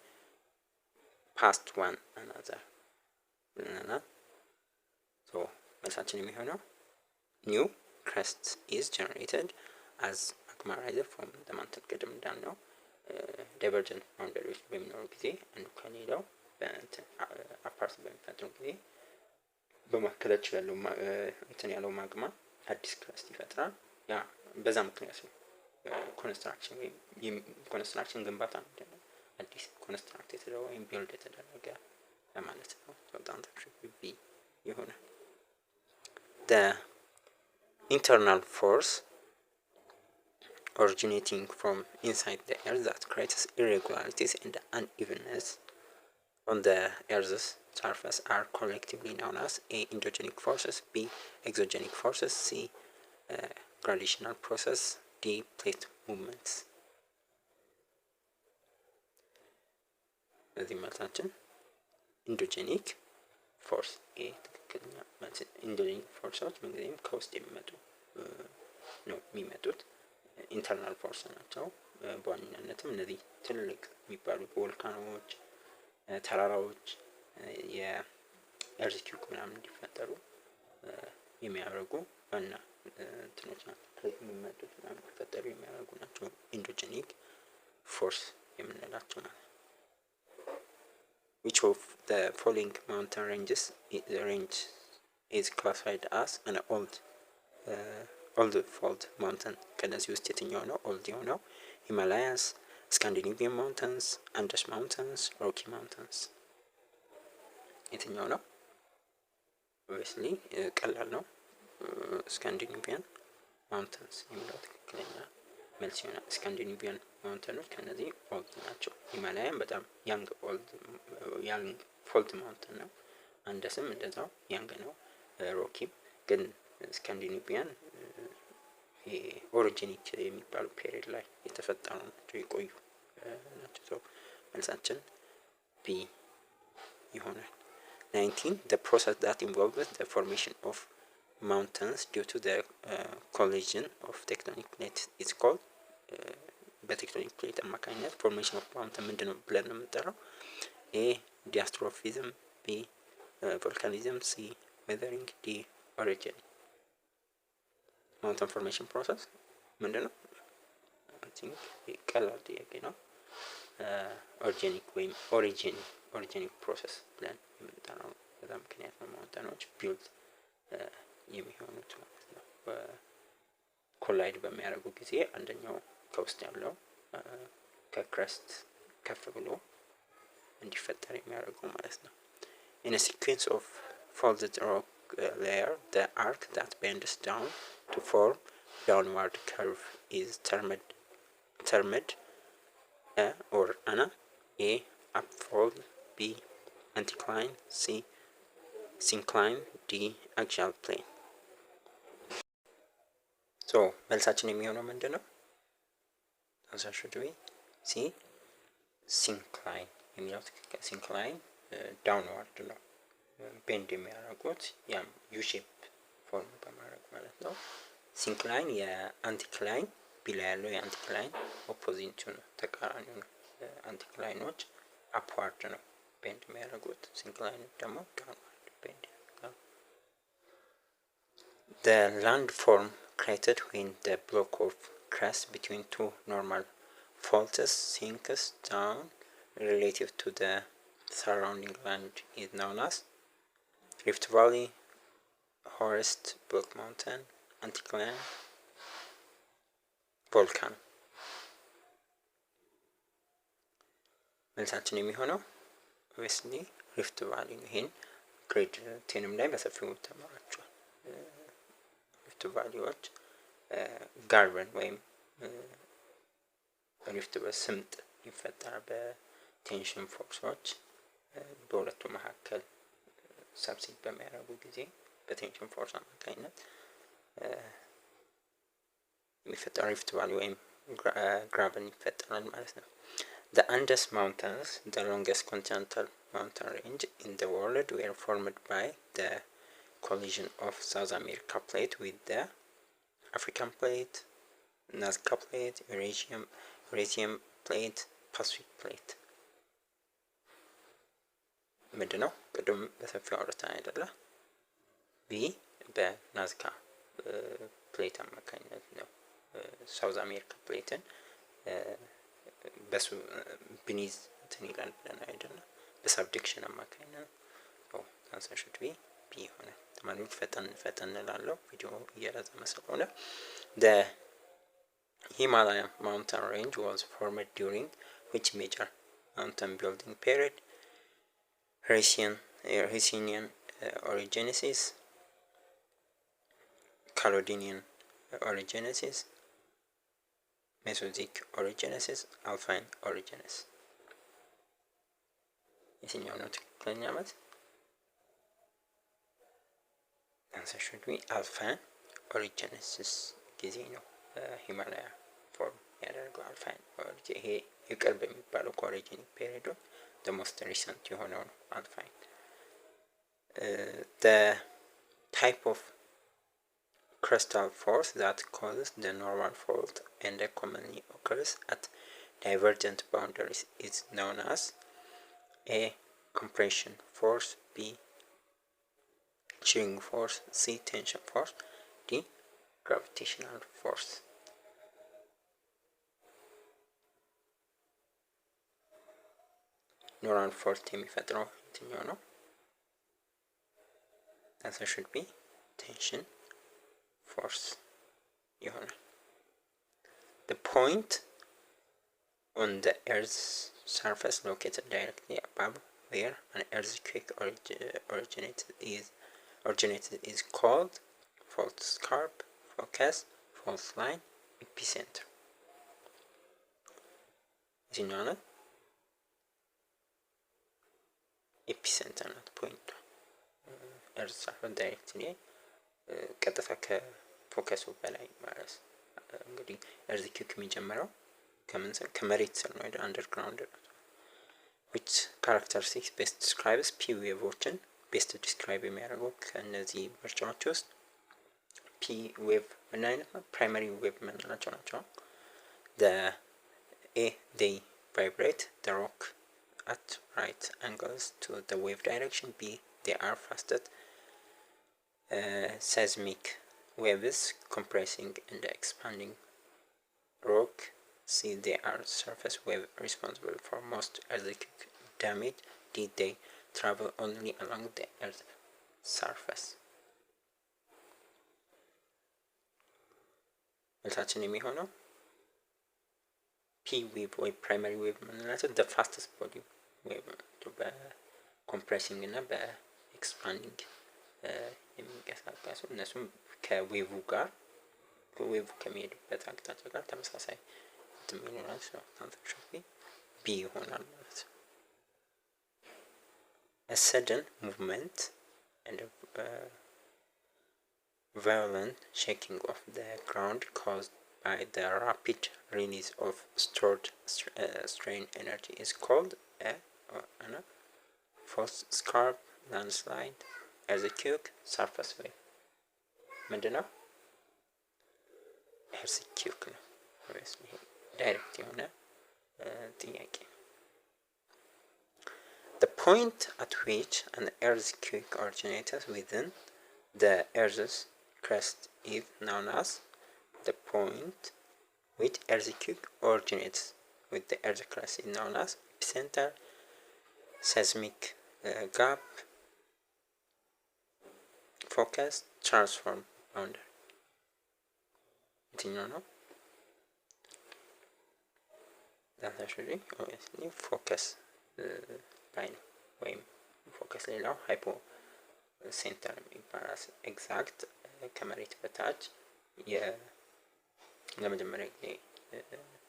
past one another. So መልሳችን የሚሆነው new crust is generated as magma rises from the mantle። ቅድም እንዳልነው ዳይቨርጀንት ባውንደሪዎች በሚኖሩ ጊዜ አንዱ ከሌላው አፓርት በሚፈጥሩ ጊዜ በመካከላቸው ያለው እንትን ያለው ማግማ አዲስ ክረስት ይፈጥራል። ያ በዛ ምክንያት ነው ኮንስትራክሽን ወይም ኮንስትራክሽን ግንባታ ነው። አዲስ ኮንስትራክት የተደረገ ወይም ቢልድ የተደረገ ለማለት ነው። በጣም ተሽብቢ ይሆናል። the internal force originating from inside the earth that creates irregularities and unevenness on the earth's surface are collectively known as A. Endogenic forces. B. Exogenic forces. C. Gravitational process. D. Plate movements. እዚህ መልሳችን ኢንዶጀኒክ ፎርስ ኤ ትክክለኛ መልስ። ኢንዶጀኒክ ፎርሶች ምንጊዜም ከውስጥ የሚመጡ ነው የሚመጡት ኢንተርናል ፎርስ ናቸው። በዋነኛነትም እነዚህ ትልቅ የሚባሉ ቮልካኖች፣ ተራራዎች፣ የኤርዝኪውክ ምናምን እንዲፈጠሩ የሚያደርጉ ዋና እንትኖች ናቸው። የሚመጡት ምናምን እንዲፈጠሩ የሚያደርጉ ናቸው ኢንዶጀኒክ ፎርስ የምንላቸው ማለት ነው። which of the following mountain ranges is classified as an old fold mountain? ከነዚህ ውስጥ የትኛው ነው ኦልድ የሆነው? ሂማላያስ፣ ስካንዲኔቪያን ማውንተንስ፣ አንደስ ማውንተንስ፣ ሮኪ ማውንተንስ የትኛው ነው? ኦብቪየስሊ ቀላል ነው። ስካንዲኔቪያን ማውንተንስ የሚለው ትክክለኛ መልስ ይሆናል። ስካንዲኔቪያን ማውንተኖች ከነዚህ ኦልድ ናቸው። ሂማላያን በጣም ያንግ ፎልድ ማውንተን ነው። አንደስም እንደዛው ያንግ ነው። ሮኪም ግን ስካንዲኔቪያን ኦሪጂኒክ የሚባሉ ፔሪድ ላይ የተፈጠሩ ናቸው፣ የቆዩ ናቸው። መልሳችን ቢ ይሆናል። 19 the process that involves the formation of mountains due to the collision of tectonic plates is called በቴክቶኒክ ፕሌት አማካኝነት ፎርሜሽን ኦፍ ማውንተን ምንድነው ብለን ነው የምንጠራው? ኤ ዲያስትሮፊዝም፣ ቢ ቮልካኒዝም፣ ሲ ዌዘሪንግ፣ ዲ ኦሪጂን። ማውንተን ፎርሜሽን ፕሮሰስ ምንድነው? አይ ቲንክ ቀላል ጥያቄ ነው። ኦርጋኒክ ወይም ኦሪጂኒክ ፕሮሰስ ብለን የምንጠራው በዛ ምክንያት ነው ማውንተኖች ቢልድ የሚሆኑት ማለት ነው። ኮላይድ በሚያደርጉ ጊዜ አንደኛው ከውስጥ ያለው ከክረስት ከፍ ብሎ እንዲፈጠር የሚያደርገው ማለት ነው። In a sequence of folded rock layer, the arc that bends down to form downward curve is termed or ana A upfold, B anticline, C syncline, D axial plane. So መልሳችን የሚሆነው ምንድን ነው? answer should be C syncline የሚለው ትክክል። syncline ዳውንዋርድ ነው ቤንድ የሚያደርጉት ያም ዩ ሼፕ ፎርም በማድረግ ማለት ነው። ሲንክላይን የአንቲክላይን ቢላ ያለው የአንቲክላይን ኦፖዚቱ ነው፣ ተቃራኒው ነው። አንቲክላይኖች አፕዋርድ ነው ቤንድ የሚያደርጉት፣ ሲንክላይኖች ደግሞ ዳውንዋርድ ቤንድ ያደርጋሉ። The landform created when the block of crust between two normal faults sinks down relative to the surrounding land is known as Rift Valley, Horst, Black Mountain, Anticline, ቮልካን። መልሳችን የሚሆነው ኦብቪየስሊ ሪፍት ቫሊ ነው። ይሄን ግሬድ ቴንም ላይ በሰፊው ተማራችኋል። ሪፍት ቫሊዎች ጋርበን ወይም ሪፍት በስምጥ ይፈጠራል በቴንሽን ፎርሶች በሁለቱ መካከል ሰብሲድ በሚያደርጉ ጊዜ በቴንሽን ፎርስ አማካኝነት የሚፈጠር ሪፍት ቫሊ ወይም ግራቨን ይፈጠራል ማለት ነው። The Andes Mountains, the longest continental mountain range in the world, were formed by the collision of South America plate with the African plate, Nazca plate, Eurasian plate, Pacific plate. ምንድን ነው? ቅድም በሰፊው አውርተን አይደለ? ቢ በናዝካ ፕሌት አማካኝነት ነው ሳውዝ አሜሪካ ፕሌትን በሱ ብኒዝ እንትን ይላል ብለን አይደለ? በሳብዲክሽን አማካኝነት ነው። አንሰር ሹድ ቢ ሆነ። ተማሪዎች ፈጠን እላለሁ ቪዲዮ እየረዘመ ስለሆነ። The Himalaya mountain range was formed during which major mountain building period? Hercynian orogenesis, Caledonian orogenesis, Mesozoic orogenesis, Alpine orogenesis. የትኛው ነው ትክክለኛ መልስ? answer should be Alpine orogenesis ጊዜ ነው ሂማላያ ፎርም ያደርገው። አልፋይን ይሄ የቅርብ የሚባለው ከኦሪጂኒክ ፔሪድ the most recent የሆነው ነው አልፋይን። The type of crustal force that causes the normal fault and commonly occurs at divergent boundaries is known as A compression force, B shearing force, C tension force, D gravitational force. ኖራል ፎርስ የሚፈጥረው የትኛው ነው? answer should be tension force ይሆናል። The point on the Earth's surface located directly above where an earthquake originated is called fault scarp, focus, fault line, epicenter. የትኛው ነው? ኤፒሴንተር ናት ፖይንቷ። እርዝ ሳይሆን ዳይሬክትሊ ቀጥታ ከፎከሱ በላይ ማለት እንግዲህ እርዝ ኪክ የሚጀምረው ከመሬት ስር ነው አይደል? አንደርግራውንድ ነው። which characteristics best describes ፒ ዌቮችን ቤስት ዲስክራይብ የሚያደርገው ከእነዚህ ምርጫዎች ውስጥ ፒ ዌቭ ምን አይነት ነው? ፕራይመሪ ዌቭ የምንላቸው ናቸው። they vibrate the rock at right angles to the wave direction. B they are fastest seismic waves compressing and expanding rock. C they are surface wave responsible for most earthquake damage. D they travel only along the earth surface. መልሳችን የሚሆነው ፒ ዌቭ ወይ ፕራይመሪ ዌቭ የምንላቸው the fastest body wave በኮምፕሬሲንግ እና በኤክስፓንዲንግ የሚንቀሳቀሱ እነሱም ከዌቭ ጋር ዌቭ ከሚሄድበት አቅጣጫ ጋር ተመሳሳይ የሚኖራል ትራንስሚሽን ቢ ይሆናል ማለት ነው። a sudden movement and violent shaking of the ground caused by the rapid release of stored strain energy is called a force, scarp, landslide, earthquake, surface wave. ምንድነው? earthquake ነው። ዳይሬክት የሆነ ጥያቄ። The point at which an earthquake originates within the Earth's crust is known as the point which earthquake originates with the Earth's crust is known as epicenter, seismic gap, focus, transform boundary. የትኛው ነው? ዳታሽሪ ኦብቪየስሊ ፎከስ ላይ ነው ወይም ፎከስ ሌላው ሃይፖ ሴንተር የሚባላስ ኤግዛክት ከመሬት በታች ለመጀመሪያ ጊዜ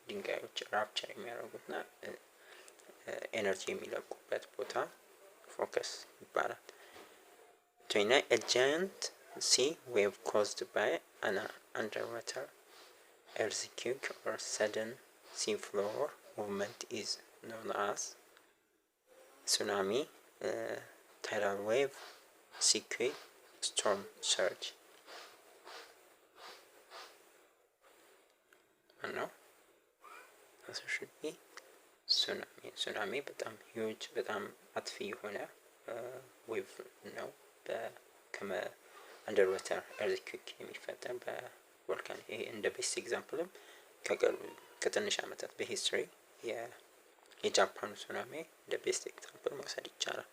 ድንጋዮች ራፕቸር የሚያደርጉትና ኤነርጂ የሚለቁበት ቦታ ፎከስ ይባላል። a giant sea wave caused by an underwater earthquake or sudden sea floor movement is known as tsunami, tidal wave, seaquake, storm surge. ነው this should be tsunami በጣም ሂውጅ በጣም አጥፊ የሆነ ዌቭ ነው። በከመ አንደርዋተር ኤርትኩዌክ የሚፈጠር በቮልካን ይሄ እንደ ቤስት ኤግዛምፕልም ከትንሽ ዓመታት በሂስትሪ የጃፓን ሱናሚ እንደ ቤስት ኤግዛምፕል መውሰድ ይቻላል።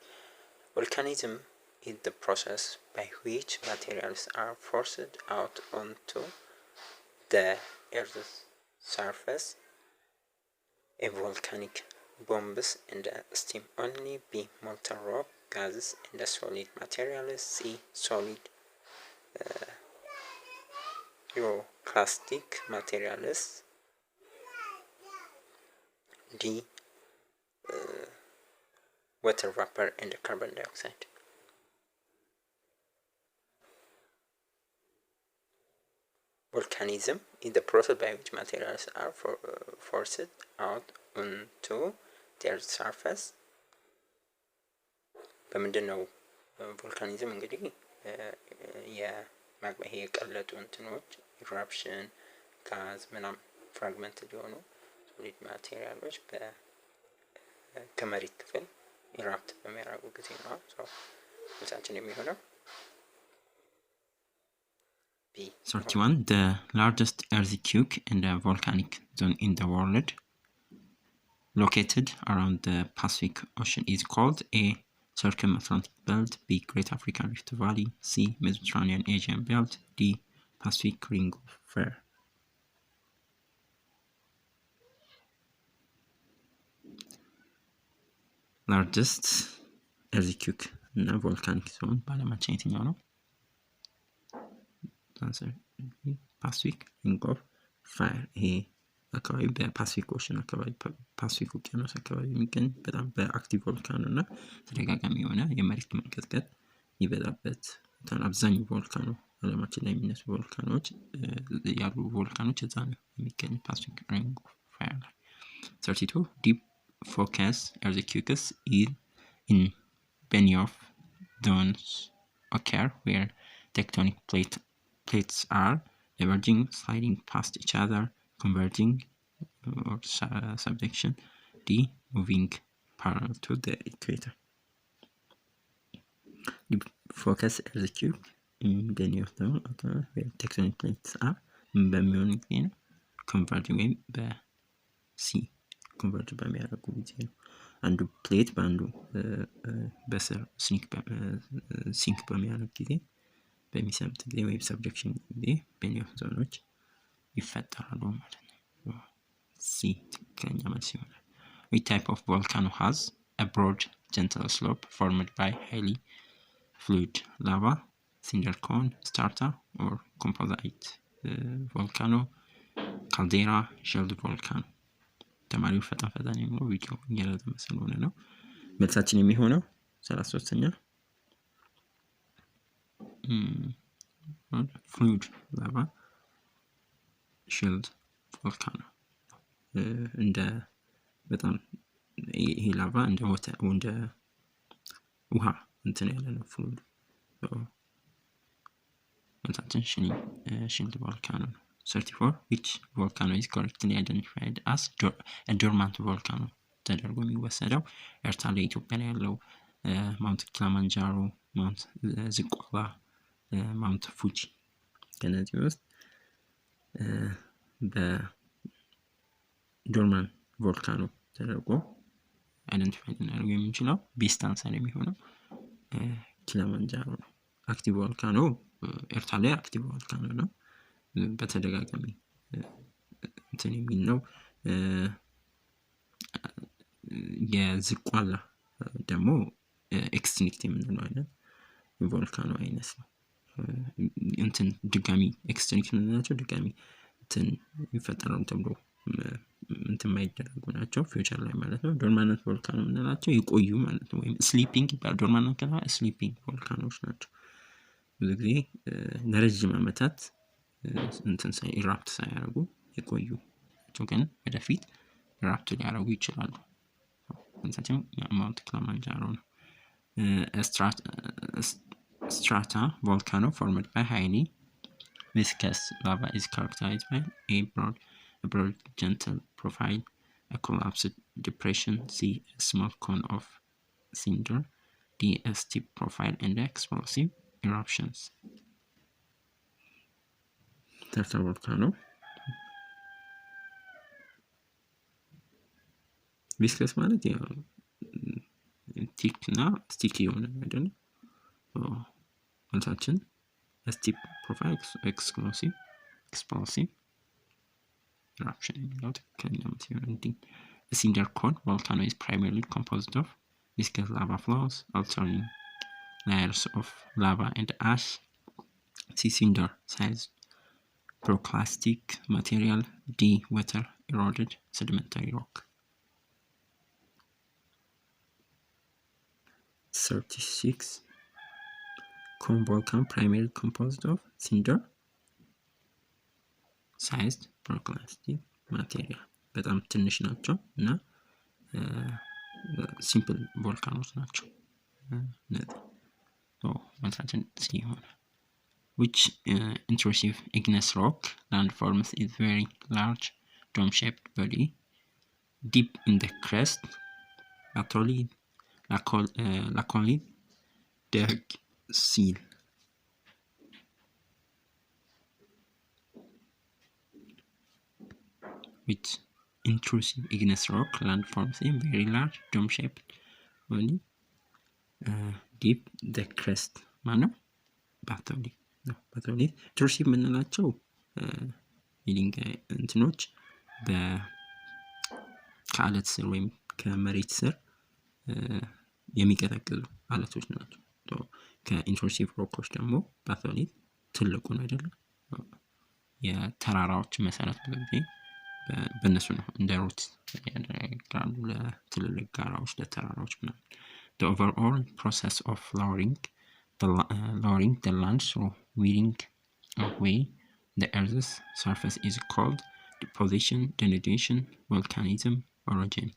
ቮልካኒዝም is the process by which materials are forced out onto the Earth's surface. A volcanic bombs and steam only be molten rock, gases, and solid materials. C. Solid pyroclastic materials. D. Water vapor and carbon dioxide. Volcanism is the process by which materials are forced out onto their surface. በምንድነው ቮልካኒዝም እንግዲህ የማግማ ይሄ የቀለጡ እንትኖች ኢራፕሽን ጋዝ ምናምን ፍራግመንት ሊሆኑ ሶሊድ ማቴሪያሎች ከመሬት ክፍል ኢራፕት በሚያደርጉ ጊዜ ነው። መልሳችን የሚሆነው 31. The largest earthquake in the volcanic zone in the world, located around the Pacific Ocean, is called A. Circum-Atlantic Belt, B. Great African Rift Valley, C. Mediterranean Asian Belt, D. Pacific Ring of Fire. Largest earthquake እና volcanic zone በዓለማችን የትኛው ነው? አንሰር ፓሲፊክ ሪንግ ኦፍ ፋየር። ይሄ አካባቢ በፓሲፊክ ኦሽን አካባቢ ፓሲፊክ ውቅያኖስ አካባቢ የሚገኝ በጣም በአክቲቭ ቮልካን እና ተደጋጋሚ የሆነ የመሬት መንቀጥቀጥ ይበዛበት አብዛኛው ቮልካኖ ዓለማችን ላይ የሚነሱ ቮልካኖች ያሉ ቮልካኖች እዛ ነው የሚገኝ ፓሲፊክ ሪንግ ኦፍ ፋየር ላይ። 32 ዲፕ ፎከስ earthquakes in Benioff zones occur where tectonic plates are diverging, sliding past each other, converging or subduction. D. Moving parallel to the equator. Deep focus earthquake in Benioff zone occur where tectonic plates are በሚሆን ጊዜ ነው converging ወይም በሲ ኮንቨርጅ በሚያደርጉ ጊዜ ነው። አንዱ ፕሌት በአንዱ በስር ሲንክ በሚያደርግ ጊዜ በሚሰምጥ ጊዜ ወይም ሰብጀክሽን ጊዜ ቤኒዮፍ ዞኖች ይፈጠራሉ ማለት ነው። ሲ ትክክለኛ መልስ ይሆናል። which type of volcano has a broad gentle slope formed by highly fluid lava, cinder cone, strata or composite volcano, caldera, shield volcano? ተማሪው ፈጠን ፈጠን የሚለው ቪዲዮ እየረዘመ ስለሆነ ነው። መልሳችን የሚሆነው 33ኛ fluid lava shield volcano እንደ በጣም ይሄ ላቫ እንደ ውሃ እንትን ያለ ነው ፍሉድ መልሳችን shield volcano ነው። 34 which volcano is correctly identified as a dormant volcano ተደርጎ የሚወሰደው ኤርትራ ላይ ኢትዮጵያ ላይ ያለው ማውንት ኪሊማንጃሮ፣ ማውንት ዝቋላ፣ ማውንት ፉጂ ከነዚህ ውስጥ በዶርማንት ቮልካኖ ተደርጎ አይደንቲፋይ ልናደርገው የምንችለው ቤስት አንሰር የሚሆነው ኪሊማንጃሮ ነው። አክቲቭ ቮልካኖ ኤርትራ ላይ አክቲቭ ቮልካኖ ነው። በተደጋጋሚ እንትን የሚል ነው። የዝቋላ ደግሞ ኤክስቲንክት የምንለው አይነት ቮልካኖ አይነት ነው። እንትን ድጋሚ ኤክስቲንክት የምንላቸው ድጋሚ እንትን ይፈጠራሉ ተብሎ እንትን የማይደረጉ ናቸው ፊውቸር ላይ ማለት ነው። ዶርማንት ቮልካኖ የምንላቸው የቆዩ ማለት ነው። ወይም ስሊፒንግ ይባላል። ዶርማንት ከተባለ ስሊፒንግ ቮልካኖች ናቸው። ብዙ ጊዜ ለረጅም ዓመታት እንትን ኢራፕት ሳያደርጉ የቆዩ ናቸው፣ ግን ወደፊት ኢራፕት ሊያደርጉ ይችላሉ። እንሳቸው ማውንት ኪሊማንጃሮ ነው። strata volcano formed by highly viscous lava is characterized by a broad gentle profile, a collapsed depression, C a small cone of cinder, D a steep profile and explosive eruptions. strata volcano ቪስከስ ማለት ያው ቲክ እና ስቲክ የሆነ አይደል? መልሳችን ስቲፕ ፕሮፋይል ኤክስፕሎሲቭ ኢራፕሽን የሚለው ትክክለኛ መልስ ይሆናል። ሲንደር ኮን volcano is primarily composed of viscous lava flows, alternating layers of lava and ash. C cinder sized pyroclastic material, D water eroded sedimentary rock. 36 cone volcano primarily composed of cinder sized pyroclastic material በጣም ትንሽ ናቸው እና ሲምፕል ቮልካኖች ናቸው። መልሳችን ሲ ይሆናል። which intrusive igneous rock landforms is very large dome-shaped body deep in the crest, batholith, laccolith, derg, seal. which intrusive igneous rock landforms a very large dome-shaped body deep the crest ማነው? ባቶሊት ነው። ባቶሊት ኢንትሩሲቭ የምንላቸው የድንጋይ እንትኖች ከአለት ስር ወይም ከመሬት ስር የሚቀጠቅጡ አለቶች ናቸው። ከኢንትሩሲቭ ሮኮች ደግሞ ባቶሊት ትልቁ ነው አይደለም? የተራራዎች መሰረት ብዙ ጊዜ በእነሱ ነው እንደ ሩት ያደርጋሉ ለትልልቅ ጋራዎች ለተራራዎች ምናምን። The overall process of lowering the land through wearing away the Earth's surface is called deposition, denudation, volcanism, orogeny.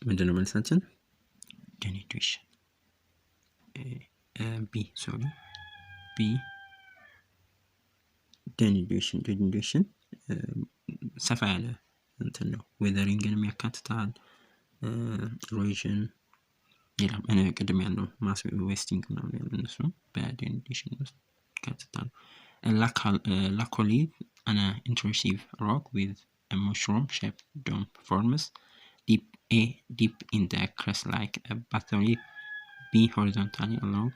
ምንድነው መልሳችን? denudation B denudation ሰፋ ያለ እንትን ነው። ዌዘሪንግንም ያካትታል፣ ኢሮዥን፣ ሌላም ቅድም ያለው ማስ ዌስቲንግ ምናምን ያለው እነሱ በደኒዴሽን ውስጥ ያካትታል። laccolith an intrusive rock with a mushroom shaped dome forms deep in the crust like a batholith, B horizontally along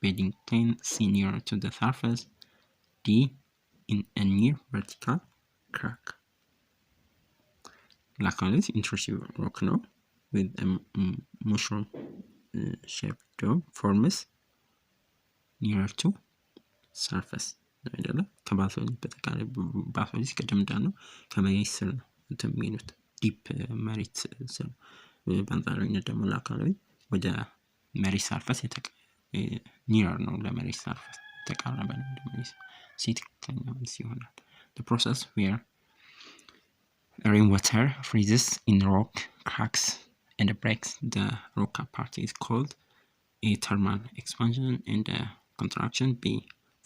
bedding plane, C nearer to the surface, D in a near vertical crack. Lacanus intrusive rock ነው with a mushroom shaped dome forms nearer to surface አይደለ? ከባሶሊስ በተቃራኒ ባሶሊስ ቅድም እንዳልነው ከመሬት ስር ነው የሚሉት ዲፕ መሬት ስር ነው። በአንጻራዊነት ደግሞ ላካናዊ ወደ መሬት ሰርፈስ ኒር ነው ለመሬት ሰርፈስ የተቃረበ ነው እንደመሬት ትክክለኛ መልስ ይሆናል። the process where rainwater freezes in rock cracks and breaks the rock apart is called A. Thermal expansion and contraction, B.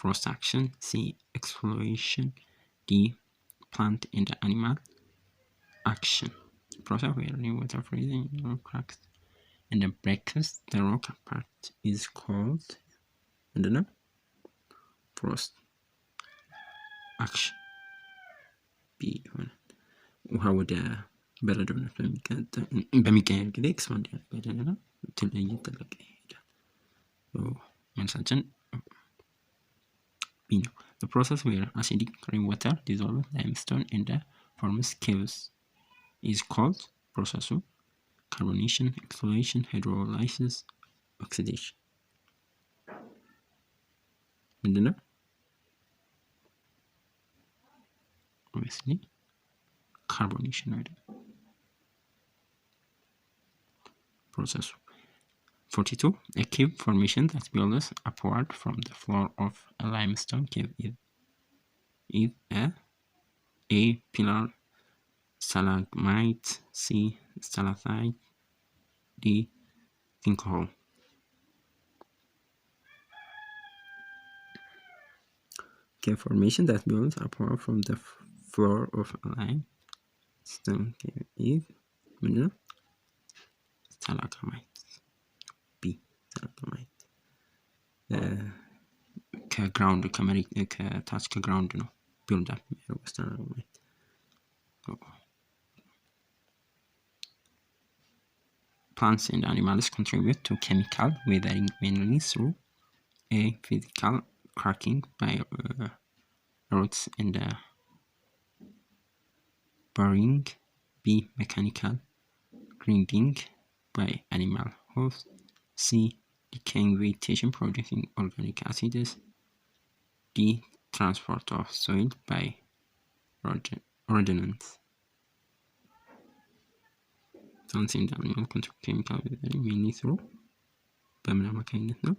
Frost action, C. Exfoliation, D. Plant and animal action. Process where rainwater freezes in rock cracks and breaks the rock apart is called frost action. B. ውሃ ወደ በረዶነት በሚቀየር ጊዜ ኤክስፓንድ ያደርጋልና እየተለቀ ይሄዳል። መልሳችን B ነው። The process where acidic rainwater dissolves limestone and forms caves is called process carbonation, exfoliation, hydrolysis, oxidation. ምንድነው? obviously carbonation አይደል? process 42 a cave formation that builds upward from the floor of a limestone cave is a pillar, stalagmite, C stalactite, D sinkhole. Cave formation that builds upward from the floor of a limestone cave is stalagmite. B stalagmite. ከግራውንድ ከመሬት ከታች ከግራውንድ ነው ቢልድ አፕ የሚያደርገው ስታላግማይት። Plants and animals contribute to chemical weathering mainly through A. Physical cracking by roots and burrowing, B. Mechanical grinding by animal hooves, C. Decaying vegetation producing organic acids, D. Transport of soil by rodents. Plants and animals contribute to chemical weathering mainly through በምን አማካኝነት ነው?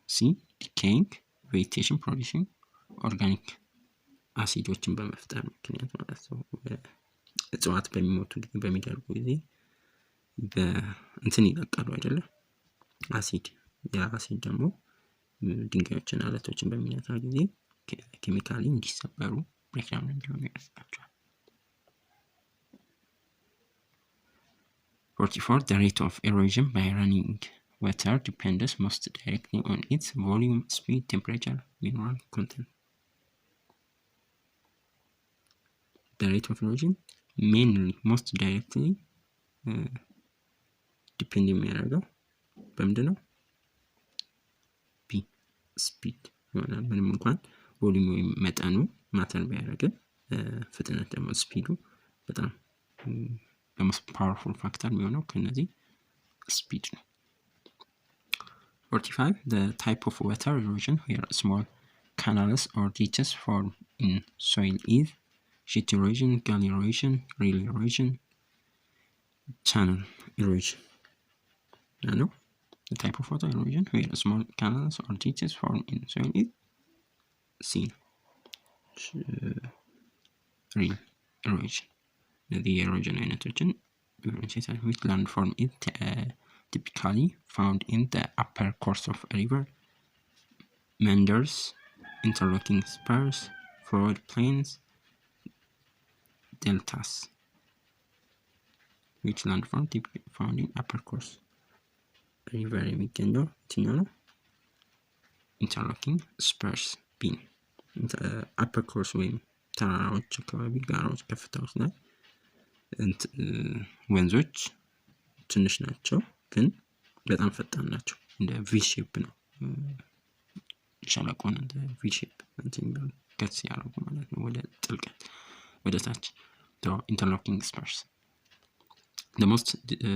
C. Decaying vegetation producing organic አሲዶችን በመፍጠር ምክንያት ማለት ነው። እጽዋት በሚሞቱ ጊዜ በሚደርቁ ጊዜ በእንትን ይለቃሉ አይደለ? አሲድ ያ አሲድ ደግሞ ድንጋዮችን አለቶችን በሚነካ ጊዜ ኬሚካሊ እንዲሰበሩ ብሬክዳውን እንዲሆኑ ያደርጋቸዋል። 44 the rate of erosion by running water depends most directly on its volume, speed, temperature, mineral content. The rate of erosion mainly most directly depend የሚያደርገው በምንድን ነው? B ስፒድ ይሆናል። ምንም እንኳን ቮሊዩም ወይም መጠኑ ማተር ቢያደርግም ፍጥነት ደግሞ ስፒዱ በጣም most powerful factor የሚሆነው ከነዚህ ስፒድ ነው። 45 the type of water erosion where small canals or ditches form in soil is sheet erosion, gully erosion, rill erosion, channel erosion. ነው the type of water erosion where small canals or ditches form in soil is C rill erosion. The erosion አይነቶችን differentiate with landform is typically found in the upper course of a river, meanders, interlocking spurs, flood plains, deltas. Which landform typically found in upper course? river የሚገኘው የትኛው ነው? interlocking spurs B ነው። upper course ወይም ተራራዎች አካባቢ ጋራዎች ከፍታዎች ላይ ወንዞች ትንሽ ናቸው ግን በጣም ፈጣን ናቸው። እንደ ቪ ሼፕ ነው ሸለቆን እንደ ቪ ሼፕ እንትን ገጽ ያደረጉ ማለት ነው ወደ ጥልቀት ወደ ታች። ኢንተርሎኪንግ ስፐርስ the most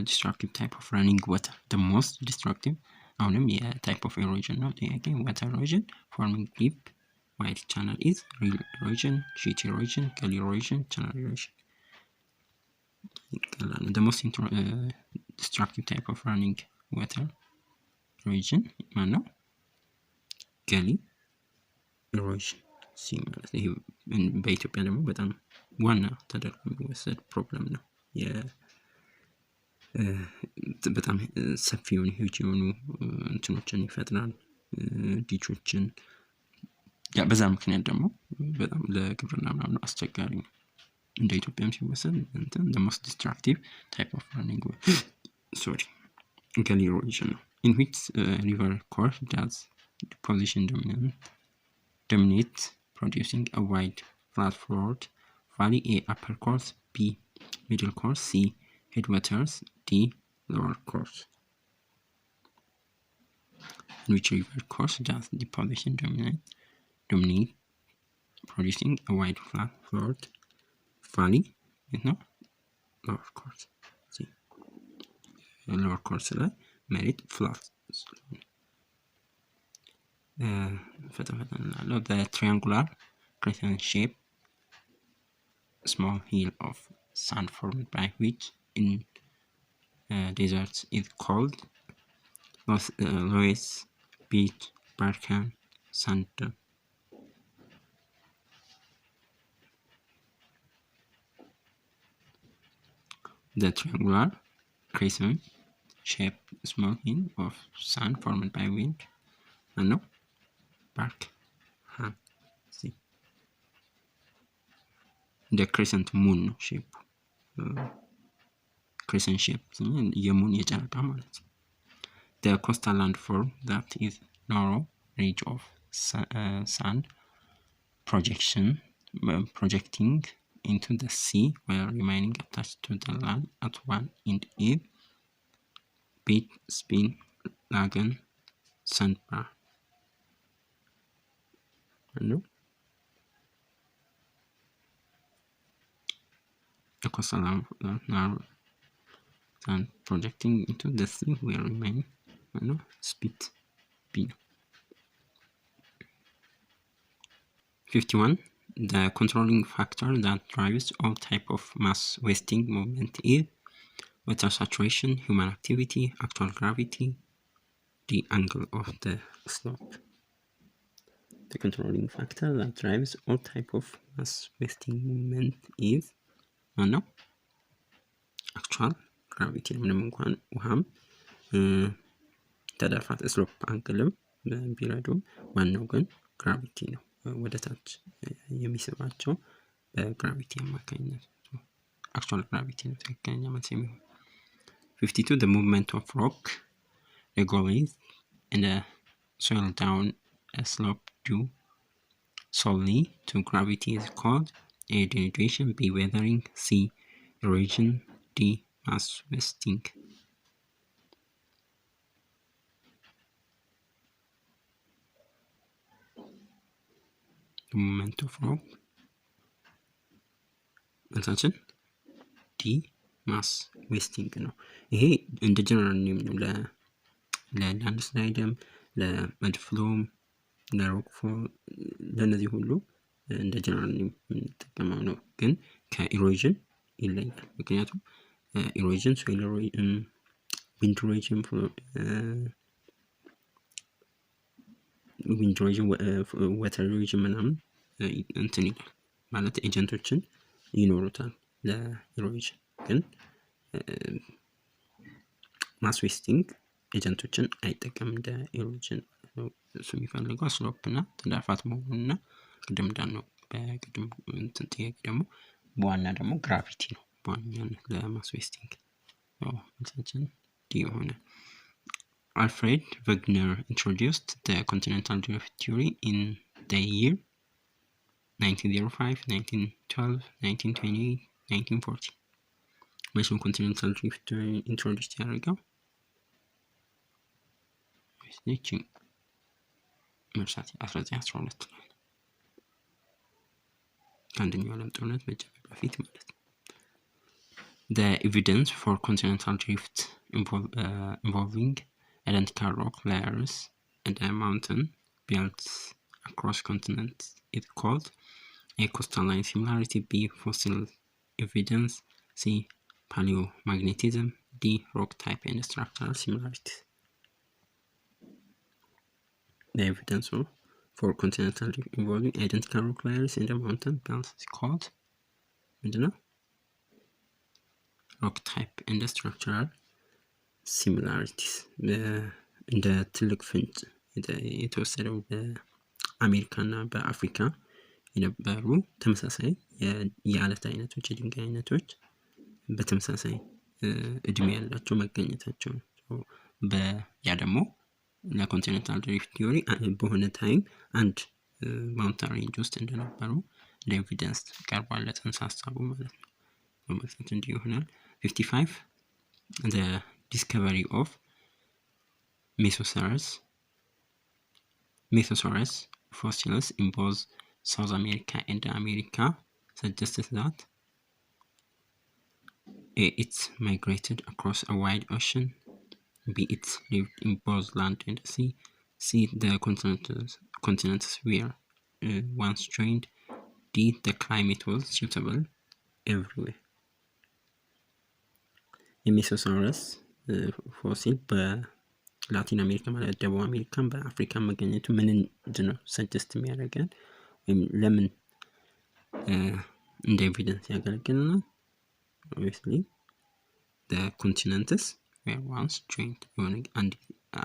destructive type of running water the most destructive አሁንም የታይፕ ኦፍ ኤሮዥን ነው ጥያቄ water erosion forming deep wide channel is real erosion sheet erosion gully erosion channel erosion the most destructive type of running water erosion ማነው gully erosion ሲ ማለት ይሄ በኢትዮጵያ ደግሞ በጣም ዋና ተደርጎ የሚወሰድ ፕሮብለም ነው። በጣም ሰፊ የሆኑ ሂውጅ የሆኑ እንትኖችን ይፈጥራል ዲቾችን በዛ ምክንያት ደግሞ በጣም ለግብርና ምናምን አስቸጋሪ ነው። እንደ ኢትዮጵያም ሲወሰድ እንትን the most destructive type of running gully erosion ነው። in which river course does deposition dominate producing a wide flat floored valley? A upper course, B middle course, C headwaters, D lower course. In which river course does deposition dominate producing a wide flat floored valley? Lower course. See, lower course ላይ መሬት flat the triangular crescent shape small hill of sand formed by which in deserts is called loess, beach, barcan, sand. The triangular crescent shaped small hill of sand formed by wind and bark. See, the crescent moon shape. Crescent shape የሙን የጨረቃ ማለት ነው። The coastal landform that is narrow ridge of sand projecting into the sea while remaining attached to the land at one end is beach, spin, lagoon, sandbar. The coastal landform narrow and projecting into the sea will remain spit B. 51. The controlling factor that drives all type of mass wasting movement is water saturation, human activity, actual gravity, the angle of the slope. The controlling factor that drives all type of mass wasting movement is actual ግራቪቲ ምንም እንኳን ውሃም ተዳፋት ስሎፕ አንግልም ቢረዱም ዋናው ግን ግራቪቲ ነው ወደ ታች የሚስባቸው በግራቪቲ አማካኝነት actual gravity ነው ትክክለኛ መልስ የሚሆን። 52 the movement of rock regolith in the soil down a slope due solely to gravity is called A denudation, B weathering, C erosion, D mass wasting. The movement of rock መልሳችን ዲ ማስ ዌስቲንግ ነው። ይሄ እንደ ጀነራል ኔም ነው ለላንድ ስላይድም ለመድፍሎም ለሮክፎል ለነዚህ ሁሉ እንደ ጀነራል ኔም የምንጠቀመው ነው። ግን ከኢሮዥን ይለያል። ምክንያቱም ኢሮዥን ሶይል ኢሮዥን ዊንድ ኢሮዥን ወተር ኢሮዥን ምናምን እንትን ይላል ማለት ኤጀንቶችን ይኖሩታል ለኢሮዥን። ግን ማስ ዌስቲንግ ኤጀንቶችን አይጠቀምም እንደ ኢሮዥን። እሱ የሚፈልገው ስሎፕ እና ተዳፋት መሆኑና ቅድም እንዳልነው በቅድም እንትን ጥያቄ ደግሞ በዋና ደግሞ ግራቪቲ ነው በዋናነት ለማስ ዌስቲንግ መልሳችን ዲ የሆነ። Alfred Wegener introduced the continental drift theory in the year 1905, 1912, 1928, 1940. መቼም ኮንቲኔንታል ድሪፍት ኢንትሮዲውስ ያደረገው ይቺ መርሳት 1912 ነው ከአንደኛው ዓለም ጦርነት መጀመር በፊት ማለት ነው። The evidence for continental drift involving identical rock layers and a mountain built across continents is called A. Coastal line similarity, B. Fossil evidence, C. Paleomagnetism, D. Rock type and structural similarities. The evidence for continental drift involving identical rock layers and a mountain built is called ምንድነው? Rock type and structural similarities. እንደ ትልቅ ፍንጭ የተወሰደው በአሜሪካና በአፍሪካ የነበሩ ተመሳሳይ የአለት አይነቶች የድንጋይ አይነቶች በተመሳሳይ እድሜ ያላቸው መገኘታቸው ያ ደግሞ ለኮንቲኔንታል ድሪፍት ቲዮሪ በሆነ ታይም አንድ ማውንተን ሬንጅ ውስጥ እንደነበሩ እንደ ኤቪደንስ ቀርቧል ለጽንሰ ሀሳቡ ማለት ነው። በመሰረት እንዲህ ይሆናል። 55 the discovery of Mesosaurus fossils in both South America and America suggests that A. It migrated across a wide ocean, B. It lived in both land and sea, C. The continents were once joined, D. The climate was suitable everywhere. የሜሶሳውረስ ፎሲል በላቲን አሜሪካ ማለት ደቡብ አሜሪካን በአፍሪካ መገኘቱ ምንድን ነው ሰጀስት የሚያደርገን ወይም ለምን እንደ ኤቪደንስ ያገለግልናል? obviously the continents were once joined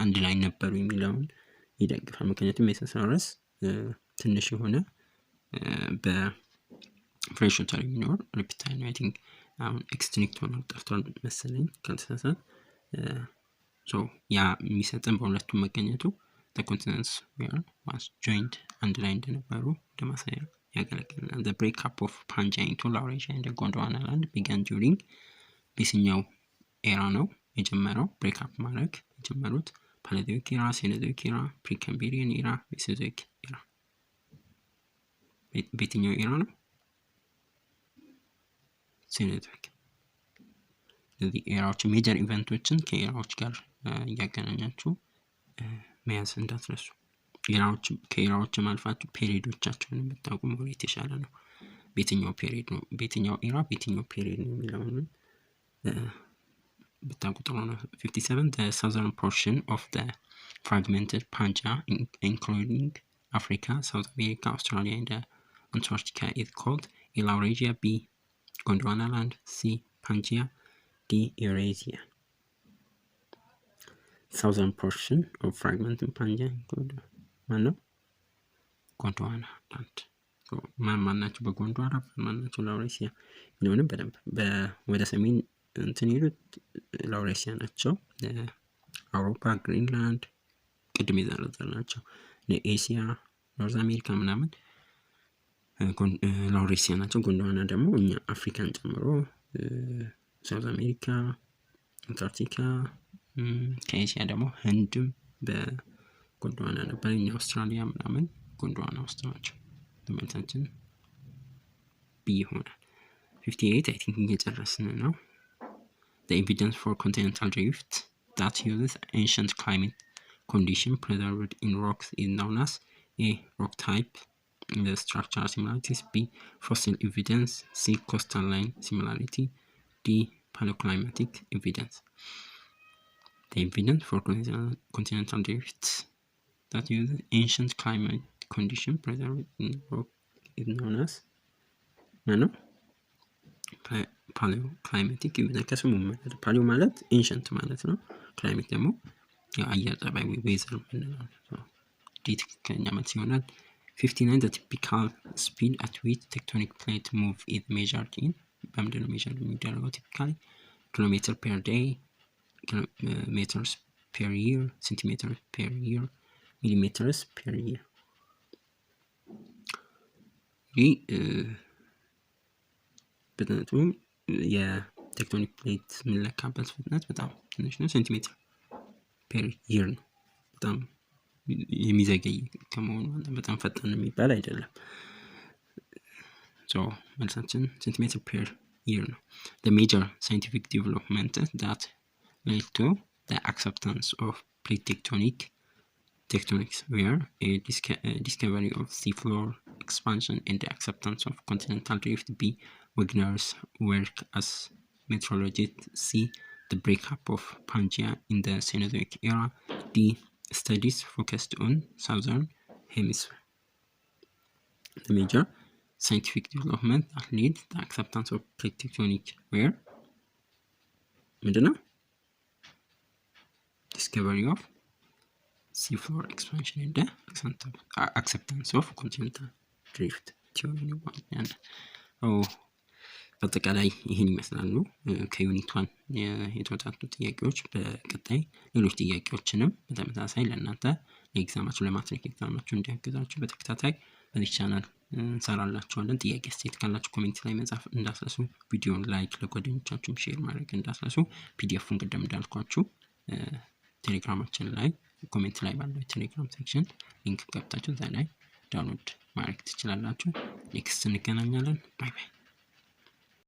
አንድ ላይ ነበሩ የሚለውን ይደግፋል። ምክንያቱም ሜሶሳውረስ ትንሽ የሆነ በፍሬሽ ዋተር የሚኖር ሪፕታይል ነው። አይ ቲንክ አሁን ኤክስቲንክት ሆኗል ጠፍቷል መሰለኝ ካልተሳሳት። ያ የሚሰጠን በሁለቱም መገኘቱ the continents were once joined አንድ ላይ እንደነበሩ ለማሳያ ያገለግላል። the breakup of Pangaea into Laurasia and Gondwana land began during በየትኛው ኤራ ነው የጀመረው? ብሬክአፕ ማድረግ የጀመሩት ፓሌኦዞይክ ኤራ፣ ሴኖዞይክ ኤራ፣ ፕሪካምብሪያን ኤራ፣ ሜሶዞይክ ኤራ። በየትኛው ኤራ ነው? ሴኖዞይክ። ስለዚህ ኤራዎች ሜጀር ኢቨንቶችን ከኤራዎች ጋር እያገናኛችሁ መያዝ እንዳትረሱ። ከኤራዎች ማልፋችሁ ፔሪዶቻቸውን የምታውቁ መሆን የተሻለ ነው። በየትኛው ፔሪድ ነው በየትኛው ኤራ በየትኛው ፔሪድ ነው የሚለውን ብታውቁ ጥሩ ነው። 57 the southern portion of the fragmented Pangaea including Africa, South America, Australia and Antarctica is called A. Laurasia, B. Gondwana land, C. Pangaea, D. Eurasia. southern portion of fragmented Pangaea include ማነው? ጎንድዋና ላንድ። ማን ናቸው በጎንድዋና ማን ናቸው ላውሬሲያ? ይሄንን በደንብ ወደ ሰሜን እንትን ይሉት ላውሬሲያ ናቸው። አውሮፓ ግሪንላንድ ቅድም የዘረዘርናቸው ኤሲያ ኖርዝ አሜሪካ ምናምን ላውሬሲያ ናቸው። ጎንድዋና ደግሞ እኛ አፍሪካን ጨምሮ ሳውዝ አሜሪካ፣ አንታርክቲካ፣ ከኤሲያ ደግሞ ህንድም በጎንድዋና ነበር። እኛ አውስትራሊያ ምናምን ጎንድዋና ውስጥ ናቸው። ተመልሳችን ቢ ይሆናል። 58 I think እየጨረስን ነው። The evidence for continental drift that uses ancient climate condition preserved in rocks is known as A. Rock type, the structural similarities, B. Fossil evidence, C. Coastal line similarity, D. Paleoclimatic evidence. The evidence for continental drift that uses ancient climate condition preserved in rock is known as ፓሌoclimatic evidence። ከስሙ ማለት ፓሌዮ ማለት ኤንሸንት ማለት ነው። ክላይሜት ደግሞ የአየር ጠባይ ወይ ዌዘር ማለት ነው። ዲ ትክክለኛ መልስ ይሆናል። 59 the typical speed at which tectonic plate move is measured in በምንድን ነው ሜዠር የሚደረገው? ቲፒካሊ ኪሎሜትር ፐር ዴይ፣ ሜትርስ ፐር ይር፣ ሴንቲሜትር ፐር ይር፣ ሚሊሜትርስ ፐር ይር። ይህ ፍጥነቱ የቴክቶኒክ ፕሌት የሚለካበት ፍጥነት በጣም ትንሽ ነው። ሴንቲሜትር ፐር ይር ነው በጣም የሚዘገይ ከመሆኑ በጣም ፈጣን የሚባል አይደለም። ሶ መልሳችን ሴንቲሜትር ፔር year ነው። The major scientific development that led to the acceptance of plate tectonics were a discovery of seafloor expansion and the acceptance of continental drift. B. Wagner's work as meteorologist. C. The breakup of Pangaea in the Cenozoic era. D. Studies focused on southern hemisphere. The major scientific development that led the acceptance of plate tectonics were ምንድነው? discovery of seafloor expansion and the acceptance of continental drift theory ይባላል። በአጠቃላይ ይህን ይመስላሉ ከዩኒት 1 የተወጣጡ ጥያቄዎች። በቀጣይ ሌሎች ጥያቄዎችንም በተመሳሳይ ለእናንተ ለኤግዛማችሁ ለማትሪክ ኤግዛማችሁ እንዲያግዛችሁ በተከታታይ በዚህ ቻናል እንሰራላችኋለን። ጥያቄ ስቴት ካላችሁ ኮሜንት ላይ መጻፍ እንዳትረሱ። ቪዲዮን ላይክ ለጓደኞቻችሁም ሼር ማድረግ እንዳትረሱ። ፒዲኤፉን ቅድም እንዳልኳችሁ ቴሌግራማችን ላይ ኮሜንት ላይ ባለው ቴሌግራም ሴክሽን ሊንክ ገብታችሁ እዛ ላይ ዳውንሎድ ማድረግ ትችላላችሁ። ኔክስት እንገናኛለን። ባይ ባይ።